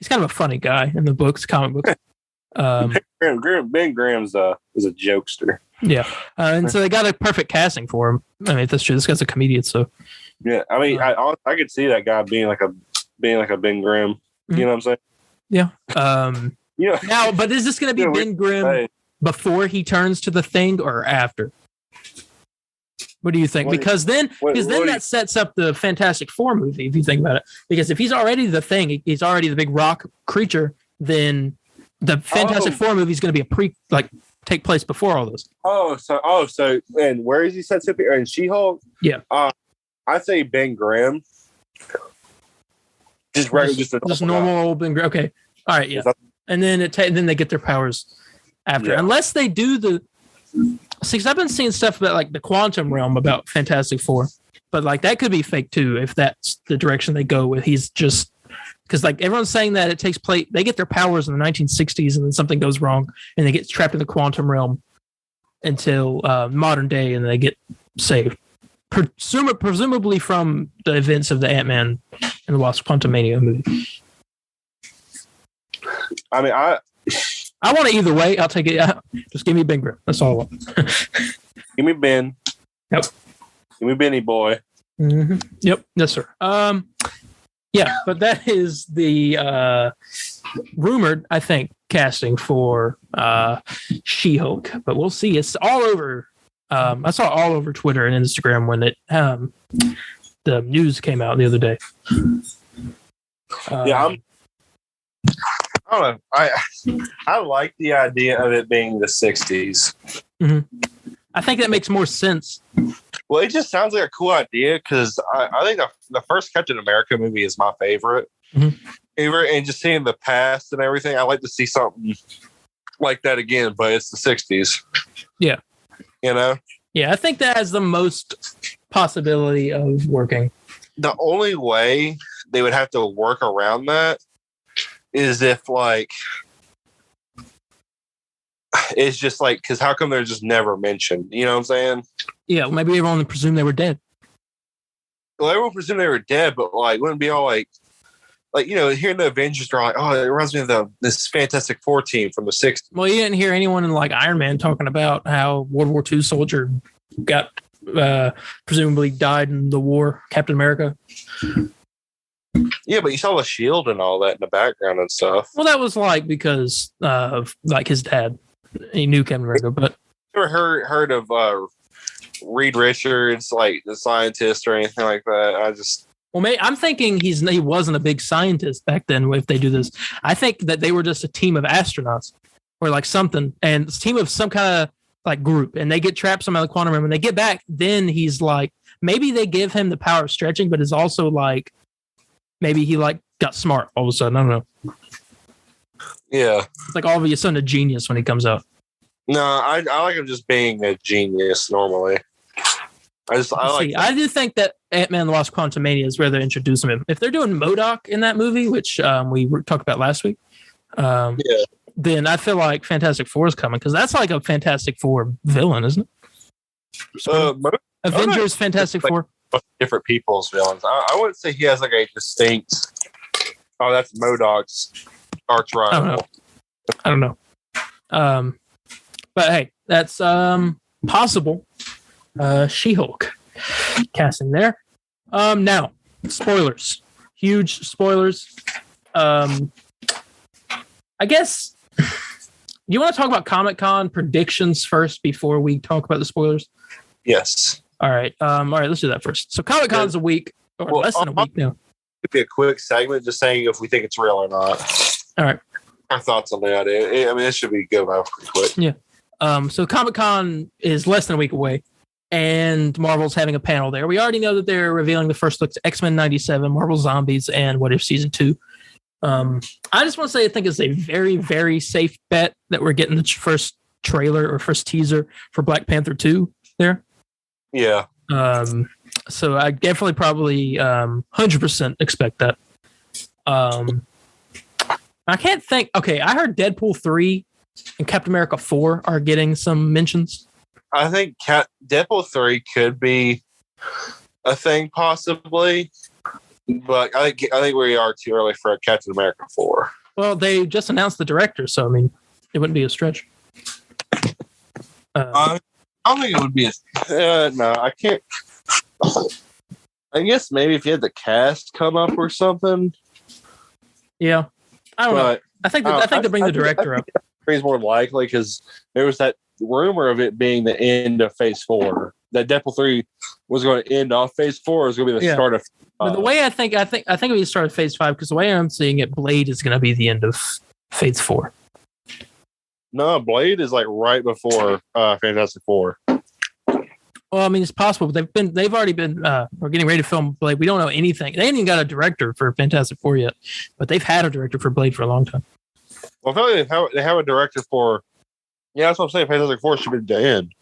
Speaker 1: kind of a funny guy in the comic books.
Speaker 2: Ben Grimm's is a jokester.
Speaker 1: Yeah, and so they got a perfect casting for him. I mean, if that's true, this guy's a comedian, so
Speaker 2: yeah. I mean, I could see that guy being like a Ben Grimm. You know what I'm saying?
Speaker 1: Yeah. Now, but is this going to be Ben Grimm before he turns to the Thing or after? What do you think? Because then that sets up the Fantastic Four movie, if you think about it. Because if he's already the Thing, he's already the big rock creature, then the Fantastic Four movie is going to be take place before all those.
Speaker 2: So and where is he set to appear? In She-Hulk?
Speaker 1: Yeah.
Speaker 2: I say Ben Grimm. Just
Speaker 1: normal old Ben Grimm. Okay. All right. Yeah. And then then they get their powers after, unless they do the. Because I've been seeing stuff about like the quantum realm about Fantastic Four, but like that could be fake too if that's the direction they go with. He's just because like everyone's saying that it takes place. They get their powers in the 1960s, and then something goes wrong, and they get trapped in the quantum realm until modern day, and they get saved, presumably from the events of the Ant-Man and the Wasp Quantumania movie.
Speaker 2: I mean,
Speaker 1: I want it either way. I'll take it. Just give me Ben Grimm. That's all I want.
Speaker 2: Give me Ben.
Speaker 1: Yep.
Speaker 2: Give me Benny boy.
Speaker 1: Mm-hmm. Yep. Yes, sir. Yeah, but that is the rumored, I think, casting for She-Hulk. But we'll see. It's all over. I saw it all over Twitter and Instagram when the news came out the other day.
Speaker 2: I don't know. I like the idea of it being the 60s.
Speaker 1: Mm-hmm. I think that makes more sense.
Speaker 2: Well, it just sounds like a cool idea because I think the first Captain America movie is my favorite. Mm-hmm. And just seeing the past and everything, I like to see something like that again, but it's the 60s.
Speaker 1: Yeah.
Speaker 2: You know?
Speaker 1: Yeah, I think that has the most possibility of working.
Speaker 2: The only way they would have to work around that is if like it's just like because how come they're just never mentioned? You know what I'm saying?
Speaker 1: Yeah, well, maybe everyone presumed they were dead.
Speaker 2: Well, everyone presumed they were dead, but like wouldn't be all like hearing the Avengers are like, oh, it reminds me of this Fantastic Four team from the 60s.
Speaker 1: Well, you didn't hear anyone in like Iron Man talking about how World War II soldier got presumably died in the war, Captain America.
Speaker 2: Yeah, but you saw the shield and all that in the background and stuff.
Speaker 1: Well, that was like because of like his dad. He knew Captain America, but
Speaker 2: you ever heard of Reed Richards, like the scientist or anything like that?
Speaker 1: I'm thinking he wasn't a big scientist back then. If they do this, I think that they were just a team of astronauts or like something, and it's a team of some kind of like group, and they get trapped somehow in the quantum realm. When they get back, then he's like maybe they give him the power of stretching, but it's also like. Maybe he like got smart all of a sudden. I don't know.
Speaker 2: Yeah.
Speaker 1: It's like all of a sudden a genius when he comes out.
Speaker 2: No, I like him just being a genius normally. I
Speaker 1: do think that Ant-Man and the Wasp Quantumania is where they're introducing him. If they're doing MODOK in that movie, which we talked about last week, then I feel like Fantastic Four is coming because that's like a Fantastic Four villain, isn't it? Avengers, Fantastic Four.
Speaker 2: different people's villains. I wouldn't say he has like a distinct. Oh, that's MODOK's arch rival.
Speaker 1: I don't know. But hey, that's possible. She-Hulk casting there. Now, spoilers. Huge spoilers. I guess you want to talk about Comic-Con predictions first before we talk about the spoilers?
Speaker 2: Yes.
Speaker 1: All right. Let's do that first. So Comic-Con's a week or less than a week now.
Speaker 2: Could be a quick segment just saying if we think it's real or not.
Speaker 1: All right.
Speaker 2: Our thoughts on that. I mean, it should be good pretty quick.
Speaker 1: Yeah. So Comic-Con is less than a week away, and Marvel's having a panel there. We already know that they're revealing the first look to X-Men 97, Marvel Zombies, and What If Season 2. I just want to say I think it's a very, very safe bet that we're getting the first trailer or first teaser for Black Panther 2 there.
Speaker 2: Yeah.
Speaker 1: So I definitely probably 100% expect that. I can't think. Okay, I heard Deadpool 3 and Captain America 4 are getting some mentions.
Speaker 2: I think Deadpool 3 could be a thing possibly, but I think we are too early for a Captain America 4.
Speaker 1: Well, they just announced the director, so I mean, it wouldn't be a stretch.
Speaker 2: I don't think it would be a. No, I can't. I guess maybe if you had the cast come up or something.
Speaker 1: Yeah, I don't know. I think they bring the director up.
Speaker 2: It's more likely because there was that rumor of it being the end of Phase 4. That Deadpool 3 was going to end off Phase 4. It was going to be the start of.
Speaker 1: But the way I think we started Phase 5 because the way I'm seeing it, Blade is going to be the end of Phase 4.
Speaker 2: No, Blade is like right before Fantastic Four.
Speaker 1: Well, I mean, it's possible. But they've already been. We're getting ready to film Blade. We don't know anything. They ain't even got a director for Fantastic Four yet, but they've had a director for Blade for a long time.
Speaker 2: Well, I feel like they have a director for. Yeah, that's what I'm saying. Fantastic Four should be the end.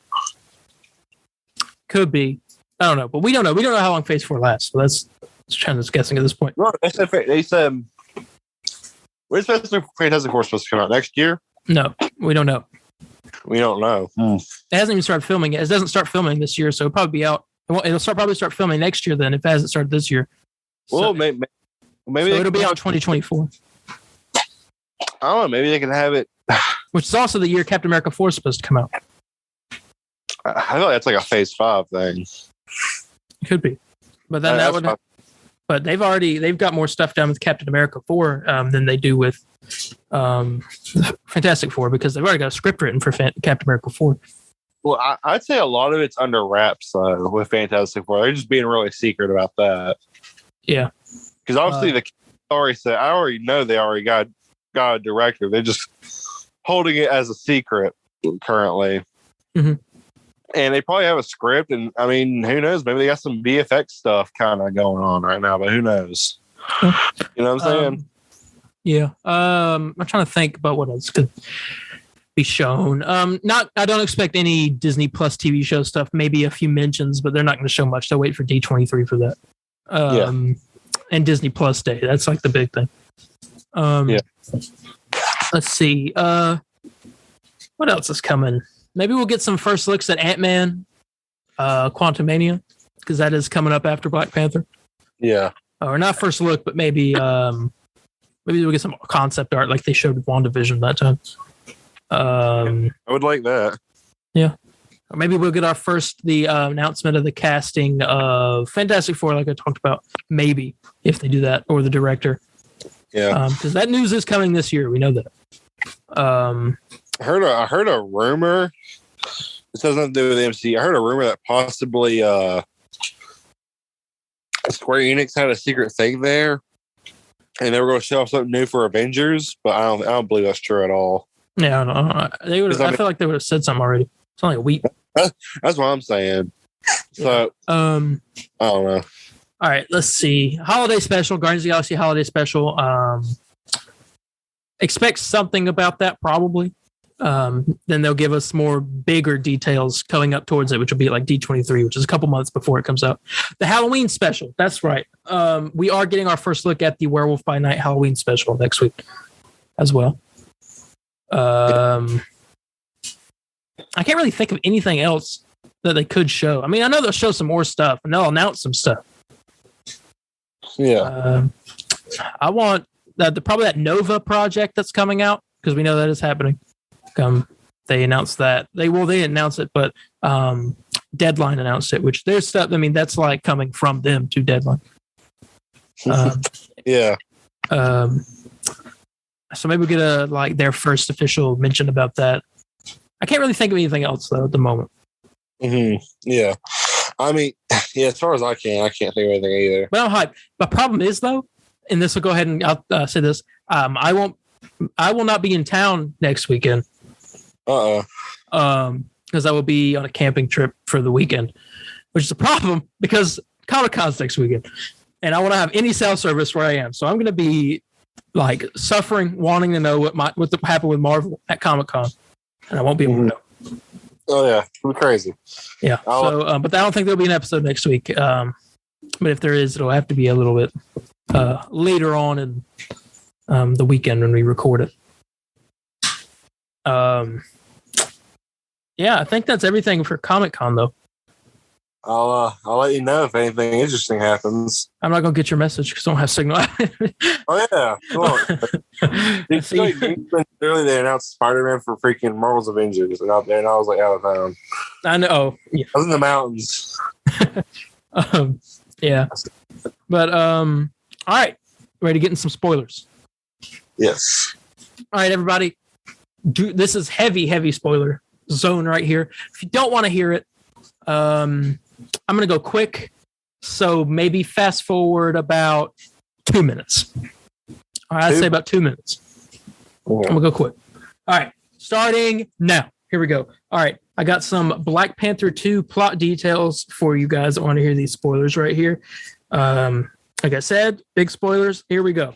Speaker 1: Could be. I don't know, but we don't know. We don't know how long Phase 4 lasts. So that's kind of guessing at this point.
Speaker 2: No, they said. When's Fantastic Four supposed to come out next year?
Speaker 1: No, we don't know.
Speaker 2: We don't know.
Speaker 1: It hasn't even started filming yet. It doesn't start filming this year, so it'll probably be out. It'll probably start filming next year then if it hasn't started this year.
Speaker 2: Well,
Speaker 1: So,
Speaker 2: maybe
Speaker 1: so it'll be out 2024.
Speaker 2: I don't know. Maybe they can have it.
Speaker 1: Which is also the year Captain America 4 is supposed to come out.
Speaker 2: I feel like that's like a Phase 5 thing.
Speaker 1: It could be. But then that would. But they've got more stuff done with Captain America 4 than they do with Fantastic Four because they've already got a script written for Captain America 4.
Speaker 2: Well, I'd say a lot of it's under wraps with Fantastic Four. They're just being really secret about that.
Speaker 1: Yeah,
Speaker 2: because obviously I already know they already got a director. They're just holding it as a secret currently. Mm-hmm. And they probably have a script, and I mean, who knows? Maybe they got some VFX stuff kind of going on right now, but who knows? You know what I'm saying?
Speaker 1: Yeah. I'm trying to think about what else could be shown. I don't expect any Disney Plus TV show stuff. Maybe a few mentions, but they're not going to show much. They'll wait for D23 for that. And Disney Plus Day. That's like the big thing. Let's see. What else is coming? Maybe we'll get some first looks at Ant-Man, Quantumania, because that is coming up after Black Panther.
Speaker 2: Yeah.
Speaker 1: Or not first look, but maybe we'll get some concept art like they showed with WandaVision that time.
Speaker 2: I would like that.
Speaker 1: Yeah. Or maybe we'll get the announcement of the casting of Fantastic Four, like I talked about. Maybe if they do that, or the director.
Speaker 2: Yeah.
Speaker 1: Because that news is coming this year. We know that.
Speaker 2: I heard a rumor. This has nothing to do with the MCU. I heard a rumor that possibly Square Enix had a secret thing there, and they were going to show off something new for Avengers. But I don't believe that's true at all.
Speaker 1: Yeah, they would. I feel like they would have said something already. It's only a week.
Speaker 2: That's what I'm saying. So I don't know.
Speaker 1: All right, let's see. Holiday special, Guardians of the Galaxy holiday special. Expect something about that probably. Then they'll give us more bigger details coming up towards it, which will be like D23, which is a couple months before it comes out. The Halloween special, that's right. We are getting our first look at the Werewolf by Night Halloween special next week as well. I can't really think of anything else that they could show. I mean, I know they'll show some more stuff and they'll announce some stuff.
Speaker 2: Yeah.
Speaker 1: I want probably that Nova project that's coming out, because we know that is happening. They announced that. They didn't announce it, but Deadline announced it, which there's stuff. I mean, that's like coming from them to Deadline.
Speaker 2: Yeah.
Speaker 1: So maybe we get their first official mention about that. I can't really think of anything else though at the moment.
Speaker 2: Mm-hmm. Yeah. I mean, yeah. As far as I can't think of anything either.
Speaker 1: Well, hype. The problem is though, and this will go ahead and I'll say this. I will not be in town next weekend. Because I will be on a camping trip for the weekend, which is a problem because Comic-Con's next weekend, and I want to have any cell service where I am. So I'm going to be like suffering, wanting to know what happened with Marvel at Comic-Con, and I won't be able to know.
Speaker 2: Oh yeah, it'll be crazy.
Speaker 1: Yeah. So, but I don't think there'll be an episode next week. But if there is, it'll have to be a little bit later on in the weekend when we record it. Yeah, I think that's everything for Comic-Con though.
Speaker 2: I'll let you know if anything interesting happens.
Speaker 1: I'm not gonna get your message because I don't have signal.
Speaker 2: Oh yeah, come on. Earlier they announced Spider-Man for freaking Marvel's Avengers and out there, and I was like out of town.
Speaker 1: I know. Oh, yeah.
Speaker 2: I was in the mountains.
Speaker 1: Yeah, but all right, ready to get in some spoilers.
Speaker 2: Yes.
Speaker 1: All right, everybody. This is heavy spoiler zone right here. If you don't want to hear it, I'm going to go quick. So maybe fast forward about 2 minutes. All right, I'd say about 2 minutes. I'm going to go quick. All right, starting now. Here we go. All right, I got some Black Panther 2 plot details for you guys that want to hear these spoilers right here. Like I said, big spoilers. Here we go.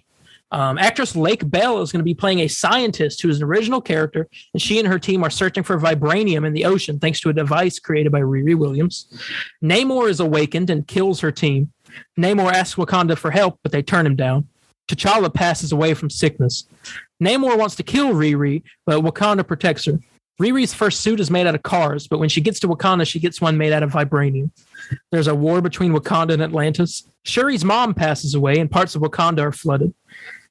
Speaker 1: Actress Lake Bell is going to be playing a scientist who is an original character, and she and her team are searching for vibranium in the ocean thanks to a device created by Riri Williams. Namor is awakened and kills her team. Namor asks Wakanda for help, but they turn him down. T'Challa passes away from sickness. Namor wants to kill Riri, but Wakanda protects her. Riri's first suit is made out of cars, but when she gets to Wakanda, she gets one made out of vibranium. There's a war between Wakanda and Atlantis. Shuri's mom passes away, and parts of Wakanda are flooded.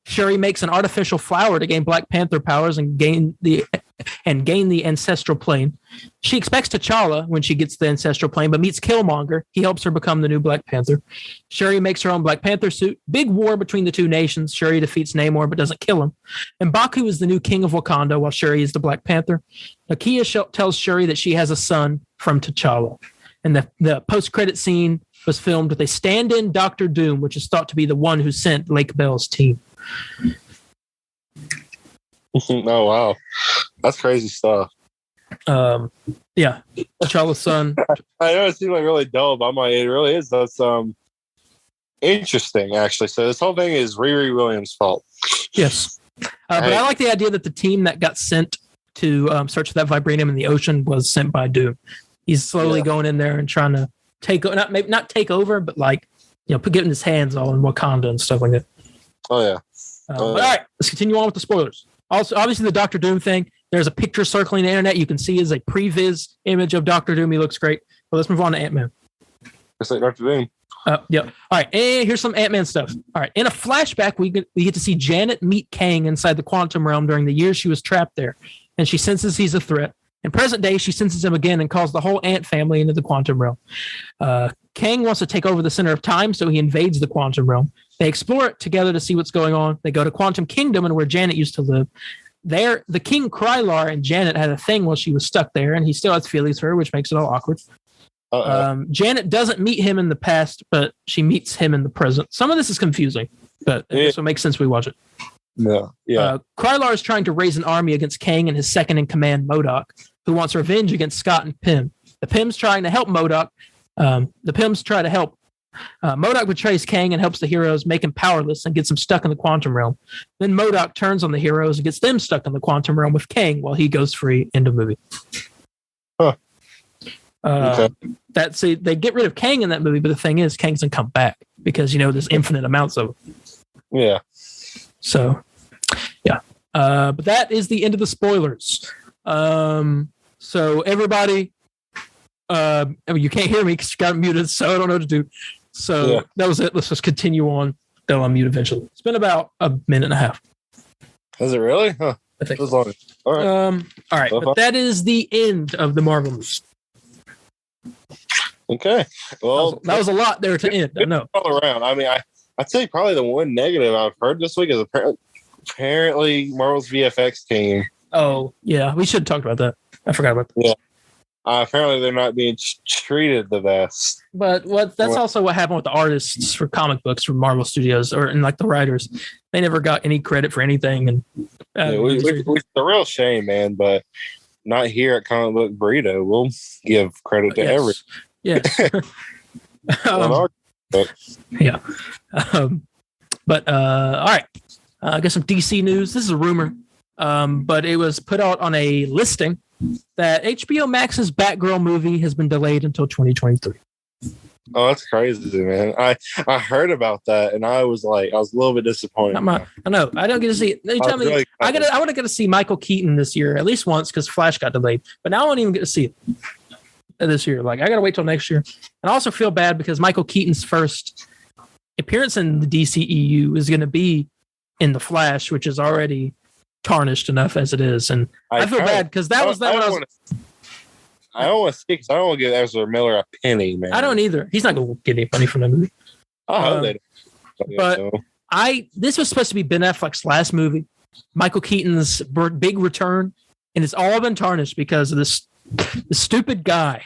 Speaker 1: Shuri makes an artificial flower to gain Black Panther powers and gain the ancestral plane. She expects T'Challa when she gets the ancestral plane, but meets Killmonger. He helps her become the new Black Panther. Shuri makes her own Black Panther suit. Big war between the two nations. Shuri defeats Namor but doesn't kill him. And M'Baku is the new king of Wakanda while Shuri is the Black Panther. Nakia tells Shuri that she has a son from T'Challa. And the post-credit scene was filmed with a stand-in Doctor Doom, which is thought to be the one who sent Lake Bell's team.
Speaker 2: Oh wow, that's crazy stuff.
Speaker 1: Yeah, T'Challa's son.
Speaker 2: I know it seems like really dull, but it really is. That's interesting actually. So this whole thing is Riri Williams' fault.
Speaker 1: Yes, but I like the idea that the team that got sent to search for that vibranium in the ocean was sent by Doom. He's slowly going in there and trying to not take over, but getting his hands all in Wakanda and stuff like that.
Speaker 2: Oh yeah.
Speaker 1: But all right, let's continue on with the spoilers. Also, obviously, the Doctor Doom thing. There's a picture circling the internet. You can see is a previs image of Doctor Doom. He looks great. But let's move on to Ant-Man.
Speaker 2: It's like Doctor Doom.
Speaker 1: Yeah. All right. And here's some Ant-Man stuff. All right. In a flashback, we get to see Janet meet Kang inside the quantum realm during the years she was trapped there, and she senses he's a threat. In present day, she senses him again and calls the whole Ant family into the quantum realm. Kang wants to take over the center of time, so he invades the quantum realm. They explore it together to see what's going on. They go to Quantum Kingdom and where Janet used to live. There, the King Krylar and Janet had a thing while she was stuck there, and he still has feelings for her, which makes it all awkward. Janet doesn't meet him in the past, but she meets him in the present. Some of this is confusing, but this will make sense when we watch it.
Speaker 2: Yeah.
Speaker 1: Krylar is trying to raise an army against Kang and his second-in-command, MODOK, who wants revenge against Scott and Pym. The Pyms trying to help MODOK. MODOK betrays Kang and helps the heroes, make him powerless and gets him stuck in the quantum realm. Then MODOK turns on the heroes and gets them stuck in the quantum realm with Kang while he goes free. End of movie.
Speaker 2: Huh.
Speaker 1: They get rid of Kang in that movie, but the thing is, Kang's gonna come back because there's infinite amounts of him.
Speaker 2: Yeah.
Speaker 1: So, yeah. But that is the end of the spoilers. So everybody, You can't hear me because you got muted, so I don't know what to do. So that was it. Let's just continue on. They'll unmute eventually. It's been about a minute and a half.
Speaker 2: Is it really? Huh.
Speaker 1: I think.
Speaker 2: All right.
Speaker 1: All right. But that is the end of the Marvel news.
Speaker 2: Okay. Well,
Speaker 1: that was a lot there to end. I know.
Speaker 2: All around. I mean, I'd say probably the one negative I've heard this week is apparently Marvel's VFX team.
Speaker 1: Oh, yeah. We should have talked about that. I forgot about that.
Speaker 2: Yeah. Apparently they're not being treated the best.
Speaker 1: But that's also what happened with the artists for comic books from Marvel Studios and like the writers. They never got any credit for anything. And
Speaker 2: it's a real shame, man. But not here at Comic Book Burrito. We'll give credit to everyone.
Speaker 1: Yes. Yeah. But all right. I got some DC news. This is a rumor, but it was put out on a listing that HBO Max's Batgirl movie has been delayed until 2023.
Speaker 2: Oh, that's crazy, man. I heard about that, and I was a little bit disappointed.
Speaker 1: I know. I don't get to see it. I want to get to see Michael Keaton this year, at least once, because Flash got delayed. But now I won't even get to see it this year. Like, I got to wait till next year. And I also feel bad because Michael Keaton's first appearance in the DCEU is going to be in the Flash, which is already tarnished enough as it is. And I feel bad because I don't want to see because I don't want to give Ezra Miller a penny, man. I don't either. He's not going to get any money from that movie. This was supposed to be Ben Affleck's last movie, Michael Keaton's big return, and it's all been tarnished because of this stupid guy.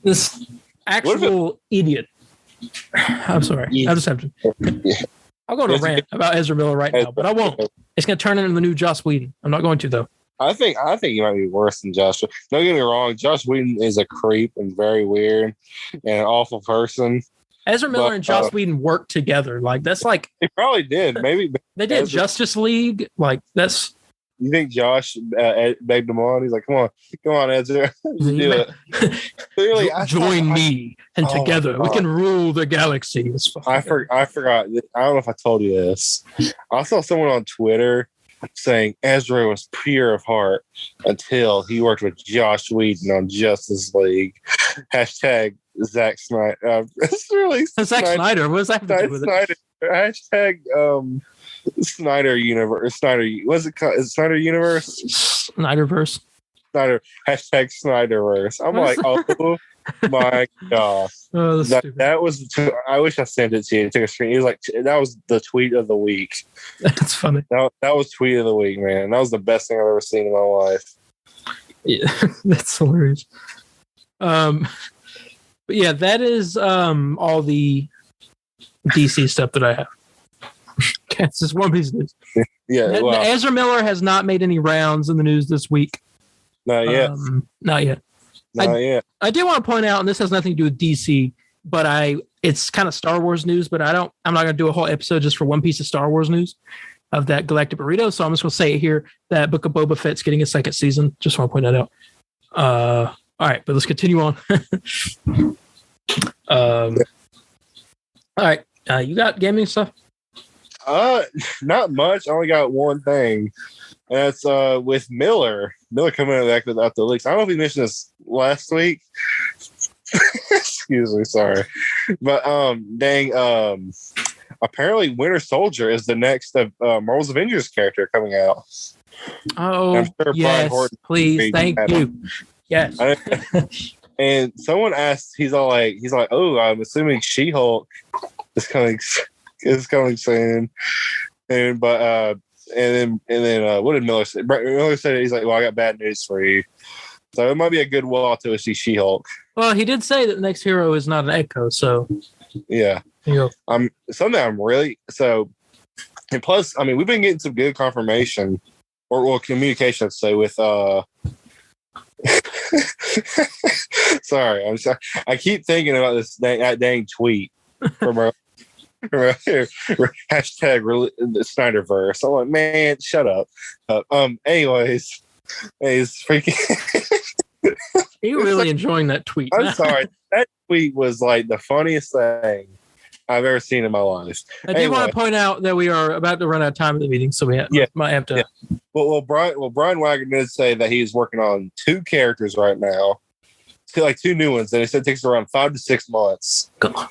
Speaker 1: This actual idiot. I'm sorry. I just have to. I'll go on a rant about Ezra Miller right now, but I won't. It's going to turn into the new Joss Whedon. I'm not going to, though.
Speaker 2: I think he might be worse than Josh. Don't get me wrong. Joss Whedon is a creep and very weird and an awful person.
Speaker 1: Ezra Miller and Joss Whedon worked together. Like, that's like...
Speaker 2: They probably did. Maybe
Speaker 1: they did Justice League. Like, that's...
Speaker 2: You think Josh begged him on? He's like, come on, Ezra. Do it. Clearly,
Speaker 1: join me, and together we can rule the galaxy.
Speaker 2: I forgot. I don't know if I told you this. I saw someone on Twitter saying Ezra was pure of heart until he worked with Josh Whedon on Justice League. Hashtag Zack Snyder. It's really
Speaker 1: Zack Snyder. What does that have to do with it?
Speaker 2: Hashtag Snyder Universe. What's it called? Is it Snyder Universe?
Speaker 1: Snyderverse.
Speaker 2: Hashtag Snyderverse. I'm like, oh my gosh.
Speaker 1: Oh,
Speaker 2: that was. I wish I sent it to you. Took a screen. He was like, that was the tweet of the week.
Speaker 1: That's funny.
Speaker 2: That was tweet of the week, man. That was the best thing I've ever seen in my life.
Speaker 1: Yeah, that's hilarious. But yeah, that is all the DC stuff that I have. It's just one piece of news.
Speaker 2: Yeah, well,
Speaker 1: Ezra Miller has not made any rounds in the news this week.
Speaker 2: Not yet.
Speaker 1: Not yet. I do want to point out, and this has nothing to do with DC, but it's kind of Star Wars news, but I'm not going to do a whole episode just for one piece of Star Wars news of that Galactic Burrito. So I'm just going to say it here that Book of Boba Fett's getting a second season. Just want to point that out. All right, but let's continue on. All right. You got gaming stuff?
Speaker 2: Not much. I only got one thing. And that's with Miller. Miller coming out without the leaks. I don't know if he mentioned this last week. Excuse me, sorry. But apparently Winter Soldier is the next of Marvel's Avengers character coming out.
Speaker 1: Oh, sure yes, please, thank you. Yes.
Speaker 2: And someone asked, he's like, oh, I'm assuming She-Hulk is coming soon. And then what did Miller say? Miller said, he's like, well, I got bad news for you. So it might be a good while till we see She-Hulk.
Speaker 1: Well, he did say that the next hero is not an Echo, so
Speaker 2: yeah. And plus, I mean, we've been getting some good confirmation or communication, I'd say, with sorry, I keep thinking about this dang tweet from our hashtag the Snyderverse. I'm like, man, shut up. Anyways, he's freaking.
Speaker 1: Are you really enjoying that tweet?
Speaker 2: I'm sorry. That tweet was like the funniest thing I've ever seen in my life.
Speaker 1: I do want to point out that we are about to run out of time in the meeting, so we might have to.
Speaker 2: Yeah. Well, Brian Wagner did say that he's working on 2 characters right now, like 2 new ones, and he said it takes around 5 to 6 months.
Speaker 1: God.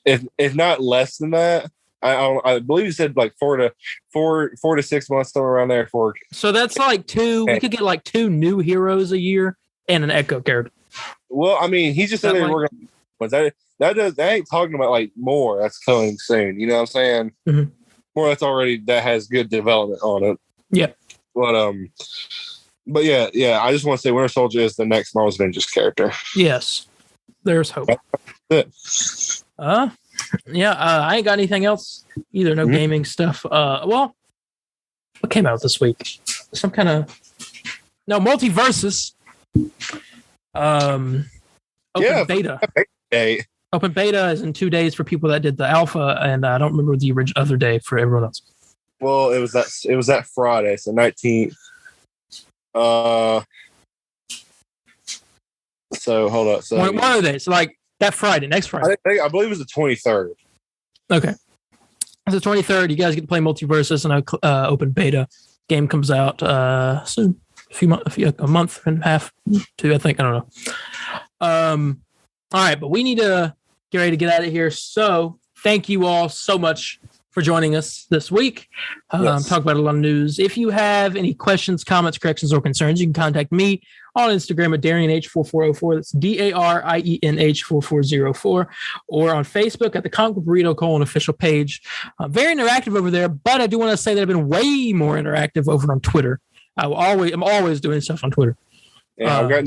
Speaker 2: If not less than that. I believe he said like 4 to 6 months, somewhere around there.
Speaker 1: So that's like 2. We could get like 2 new heroes a year and an Echo character.
Speaker 2: Well, I mean, he just said they were working on that ain't talking about like more that's coming soon. You know what I'm saying?
Speaker 1: Mm-hmm.
Speaker 2: More that has good development on it.
Speaker 1: Yeah.
Speaker 2: But yeah. I just want to say Winter Soldier is the next Marvel's Avengers character.
Speaker 1: Yes, there's hope.
Speaker 2: That's it.
Speaker 1: I ain't got anything else either. No gaming stuff. Well, what came out this week? Some kind of Multiverses. Open beta. Open beta is in 2 days for people that did the alpha, and I don't remember the other day for everyone else.
Speaker 2: Well, it was that Friday, so 19th. So hold up. So
Speaker 1: one of the days, like that Friday, next Friday.
Speaker 2: I believe it was the 23rd.
Speaker 1: Okay. It's the 23rd. You guys get to play Multiverses and open beta. Game comes out soon. A month and a half, 2, I think. I don't know. All right, but we need to get ready to get out of here. So thank you all so much for joining us this week. Talk about a lot of news. If you have any questions, comments, corrections, or concerns, you can contact me on Instagram at DarienH4404. That's DARIENH4404. Or on Facebook at the Comic Book Burrito official page. Very interactive over there, but I do want to say that I've been way more interactive over on Twitter. I'm always doing stuff on Twitter.
Speaker 2: Yeah, I've got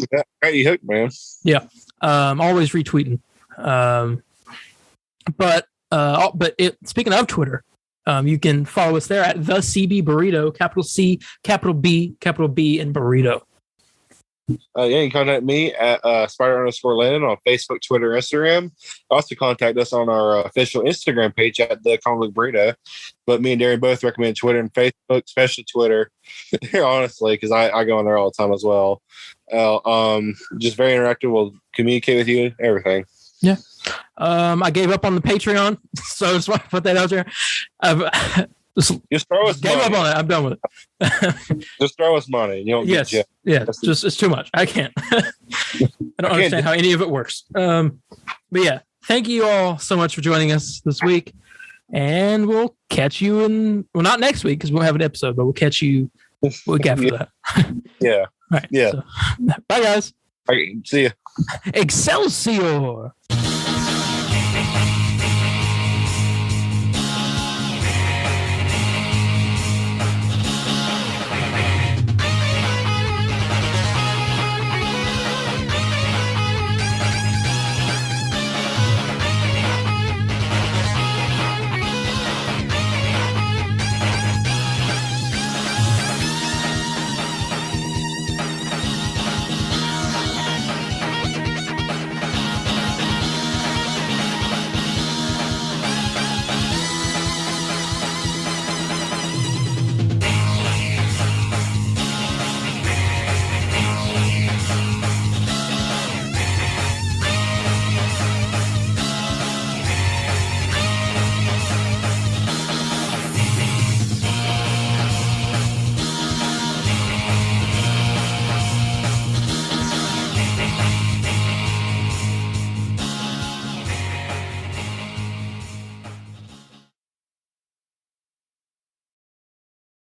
Speaker 2: you hooked, man.
Speaker 1: Yeah. Always retweeting. Speaking of Twitter, you can follow us there at the CB Burrito, capital C, capital B, capital B, and Burrito.
Speaker 2: You can contact me at Spider_Landon on Facebook, Twitter, Instagram. Also contact us on our official Instagram page at the Comic Book Burrito. But me and Darren both recommend Twitter and Facebook, especially Twitter. Honestly, because I go on there all the time as well. Just very interactive. We'll communicate with you, everything.
Speaker 1: Yeah. I gave up on the Patreon, so I just want to put that out there.
Speaker 2: Just throw us
Speaker 1: money. Up on it. I'm done with
Speaker 2: it. Just throw us money. You don't get jet.
Speaker 1: Yeah. It's too much. I can't. I don't understand how any of it works. But yeah, thank you all so much for joining us this week, and we'll catch you not next week because we'll have an episode, but we'll catch you the week after that.
Speaker 2: Yeah.
Speaker 1: All right.
Speaker 2: Yeah.
Speaker 1: So, bye, guys.
Speaker 2: Okay, see ya.
Speaker 1: Excelsior.